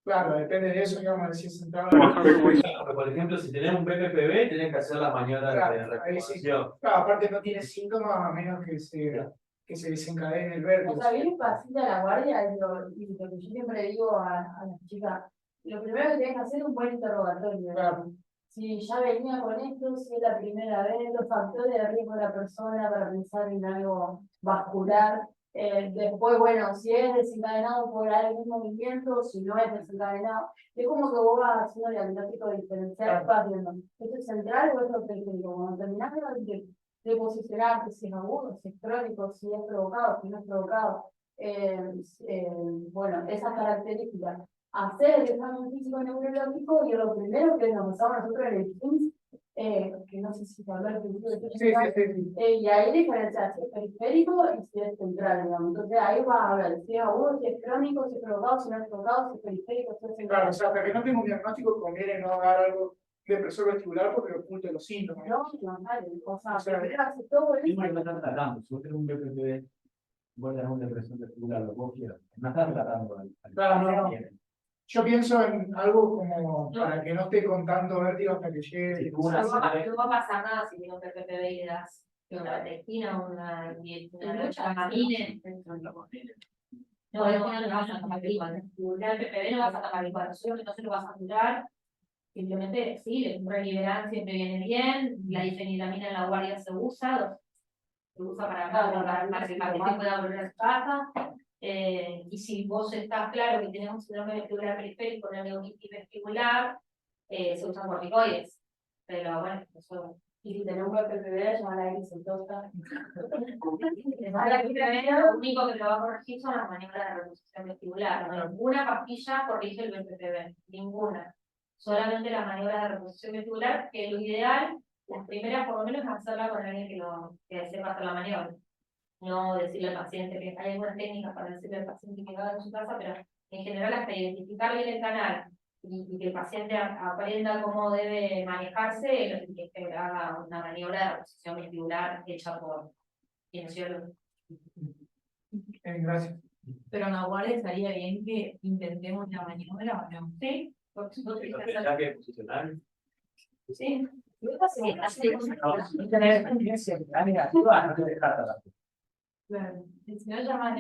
Claro, depende de eso, digamos, de si es central. Por ejemplo, si tenés un PPPB, tenés que hacer las maniobras de recuperación. Claro, aparte no tiene síntomas a menos que se desencadene el vértigo. O sea, viene un paciente a la guardia y lo que yo siempre digo a las chicas, lo primero que tienes que hacer es un buen interrogatorio. Claro. Si ya venía con esto, si es la primera vez, los factores de riesgo de la persona para pensar en algo vascular. Después, bueno, si es desencadenado por algún movimiento, si no es desencadenado. Es como que vos vas haciendo el diagnóstico diferencial, vas viendo, ¿esto es central o esto es periférico? Cuando terminás de posicionarte, si es agudo, si es crónico, si es provocado, si no es provocado. Bueno, esas características. Hacer el examen físico neurológico y lo primero que nos pasamos nosotros en el KIMS, que no sé si te habló al principio de y ahí diferenciar si es periférico y si es central, digamos. Entonces ahí vas a hablar si es agudo, si es crónico, si es provocado, si no es provocado, si es periférico, si es central. Claro, o sea, hasta que no tengo un diagnóstico conviene no dar algo depresor vestibular porque oculte los síntomas. No, vale, o sea, primero hace todo eso. Y no están tratando, si vos tenés un BPPB, vos tenés una depresión vestibular, lo que vos quieras. No estás tratando Claro, no. Yo pienso en algo como para que no esté con tanto vértigo hasta que llegue. No va a pasar nada si tiene un PPPB y le das una testina o una amine. No, no vas a tapar igual. El PPB no vas a tapar igual, no se lo vas a curar. Simplemente, sí, el Reliberan siempre viene bien, la difenilamina en la guardia se usa para que el paciente pueda volver a su casa. Y si vos estás claro que tenés un síndrome vestibular periférico, una neuritis vestibular, se usan corticoides. Pero bueno, eso. Y si tenés un PPB, llaman a alguien sentosa. Lo único que lo va a corregir son las maniobras de reposición vestibular. Ninguna pastilla corrige el BPPB, ninguna. Solamente las maniobras de reposición vestibular, que lo ideal, las primeras por lo menos, es hacerla con alguien que sepa hacer la maniobra. No decirle al paciente que hay algunas técnicas para decirle al paciente que haga en su casa, pero en general hasta identificar bien el canal y que el paciente aprenda cómo debe manejarse, que haga una maniobra de reposición vestibular hecha por kinesiólogo. Gracias. Pero en la guardia estaría bien que intentemos la maniobra, ¿no? Sí, porque si vos tenés que ¿Tendrá que posicionar? Sí. Claro, si no llaman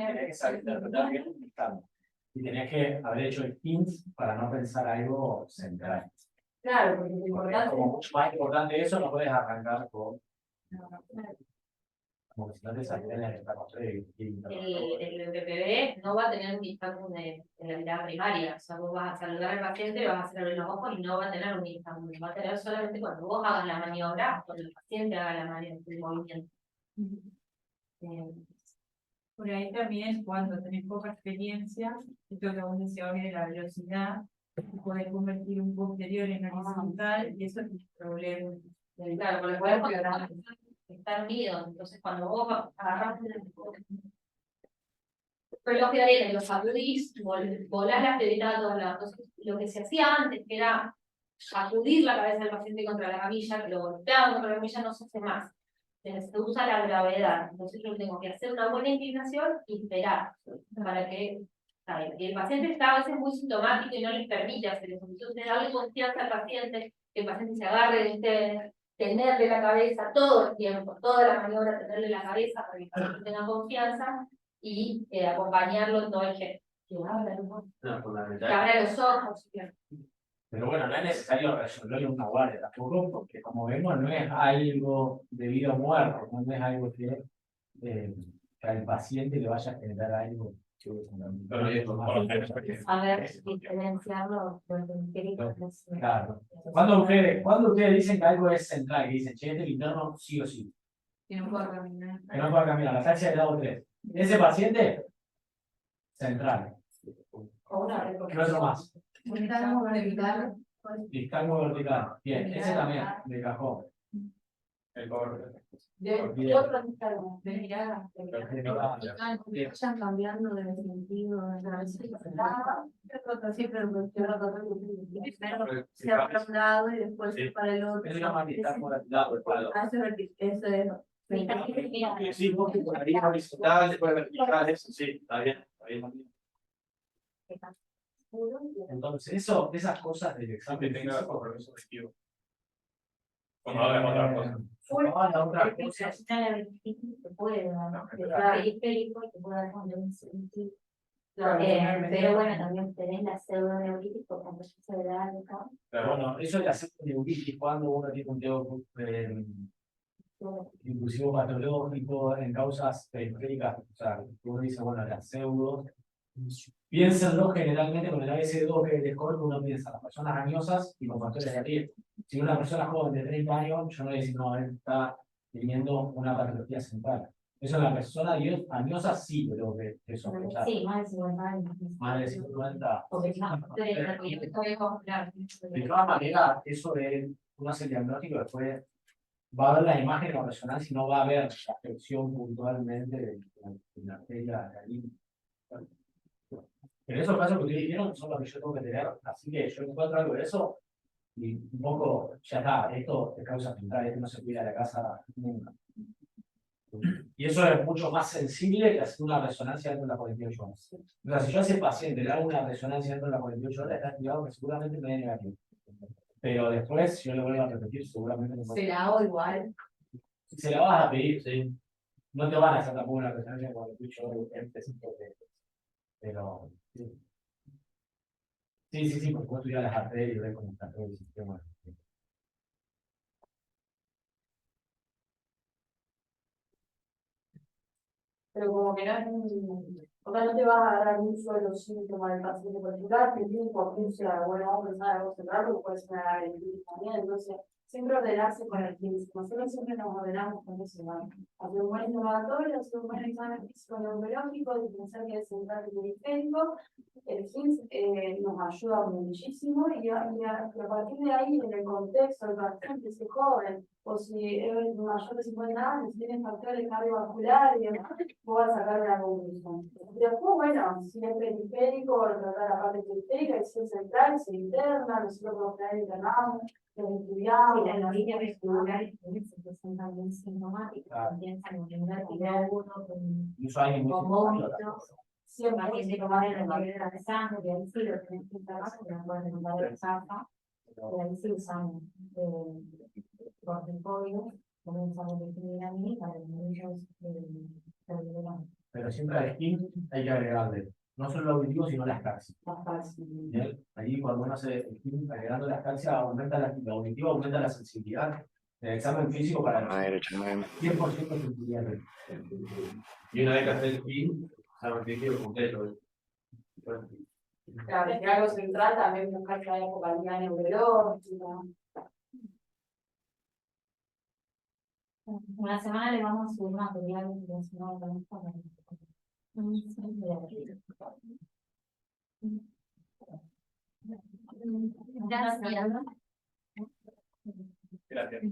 Y tenías que haber hecho el PINS para no pensar algo central. Claro, porque lo Porque es importante como mucho más importante eso, no puedes arrancar con. como que si no te salieran en el El PPB no va a tener un nistagmus en la mirada primaria. O sea, vos vas a saludar al paciente, vas a cerrar los ojos y no va a tener un nistagmus. Va a tener solamente cuando vos hagas la maniobra, cuando el paciente haga la maniobra, el movimiento. Por ahí también, cuando tenés poca experiencia, esto que vos decías hoy de la velocidad, podés convertir un posterior en horizontal y eso es un problema. Claro, por lo cual está unido. Entonces, cuando vos agarrás el reloj de arena y lo sacudís, volás la piedrita a todos lados. Entonces, lo que se hacía antes, que era sacudir la cabeza del paciente contra la camilla, que lo golpeaban contra la camilla, no se hace más. Se usa la gravedad. Entonces, yo tengo que hacer una buena inclinación y esperar para que y el paciente está a veces muy sintomático y no les permite hacer eso. Entonces, darle confianza al paciente, que el paciente se agarre de tenerle la cabeza todo el tiempo, toda la maniobra, tenerle la cabeza para que el paciente tenga confianza y acompañarlo en todo el gesto. Que abra los ojos. Pero bueno, no es necesario resolverle una guardia tampoco, porque como vemos no es algo de vida o muerte, no es algo que al paciente le vaya a generar algo. A ver, diferenciarlo con Claro. Cuando ustedes dicen que algo es central, que dicen, che, este interno sí o sí. Que no pueda caminar. Que no pueda caminar, la taxa del lado 3. Ese paciente, central. ¿Qué otro más? Distal vertical. Distal vertical. Bien, ese también, de cajón. El power. ¿Qué otro distal? De mirada. Vayan cambiando de sentido. Primero sea para un lado y después para el otro. Eso es. Sí, porque por ahí horizontal, después vertical, eso sí, está bien, está bien. Entonces, esas cosas del examen tenga físico, compromiso objetivo. Bueno, hablemos de otra cosa. otra cosa. Pero bueno, también tenés la pseudoneuritis por cuando ya se da el campo. Bueno, eso de hacer neuritis cuando uno tiene un dedo inclusive patológico en causas periféricas, o sea, uno dice, bueno, las pseudos, piénsenlo generalmente con el ABC2 que es corto, uno piensa las personas añosas y con factores de riesgo. Si una persona joven de 30 años, yo no le digo, no, él está teniendo una patología central. Eso es la persona añosa, sí, pero que eso. Sí, más de 50 años. Más de 50. De De todas maneras, eso es, uno hace el diagnóstico, después va a ver las imágenes con resonancia y no va a ver la afección puntualmente de la arteria de la línea. Pero esos casos que ustedes dijeron son los que yo tengo que tener, así que yo encuentro algo de eso y un poco, ya está, esto es causa central, esto no se cuida de la casa nunca. Y eso es mucho más sensible que hacer una resonancia dentro de las 48 horas. O sea, si yo a ese paciente le hago una resonancia dentro de las 48 horas, está estudiado que seguramente me dé negativo. Pero después, si yo le vuelvo a repetir, seguramente no. Se la hago igual. Si se la vas a pedir, sí. No te van a hacer tampoco una resonancia de 48 horas. Pero, sí, porque puedo estudiar las arterias y ver cómo está todo el sistema. Pero como que no es o sea, no te vas a agarrar mucho de los síntomas del paciente particular, que tiene hipoxia, bueno, vamos a pensar en algo central, porque puede ser una gastritis también, entonces siempre ordenarse con el físico. Nosotros siempre nos ordenamos con eso, ¿no? Hacer un buen interrogatorio, hacer un buen examen físico neurológico, diferenciar que es central y periférico. El FINS nos ayuda muchísimo y a partir de ahí, en el contexto del paciente, ese joven, o si es mayor de 50 años, si tiene factores cardiovasculares y demás, vos vas a sacar una conclusión. Después, bueno, si es periférico, tratar la parte periférica, y si es central, se interna, nosotros podemos traer internados, los estudiamos. Y las líneas vestibulares se presentan bien sintomáticas, comienzan a tener uno con vómitos. Siempre hay que tomar en la barrera de sangre, y ahí sí lo tenés que internar, porque no pueden tomar de zafa, y ahí sí usan corticoides, comienzan a definir a mí para ellos pero siempre al skin hay que agregarle no solo el auditivo, sino las calcias. Ahí cuando uno hace el skin agregando las calcias, aumenta el auditivo, aumenta la sensibilidad El examen físico para at a time. 100% sensorial. Y una vez que haces el fin, examen físico completo. Claro, si algo central también buscar que haya focalidad neurológica. Una semana le vamos a subir material relacionado con esto. Gracias. Gracias.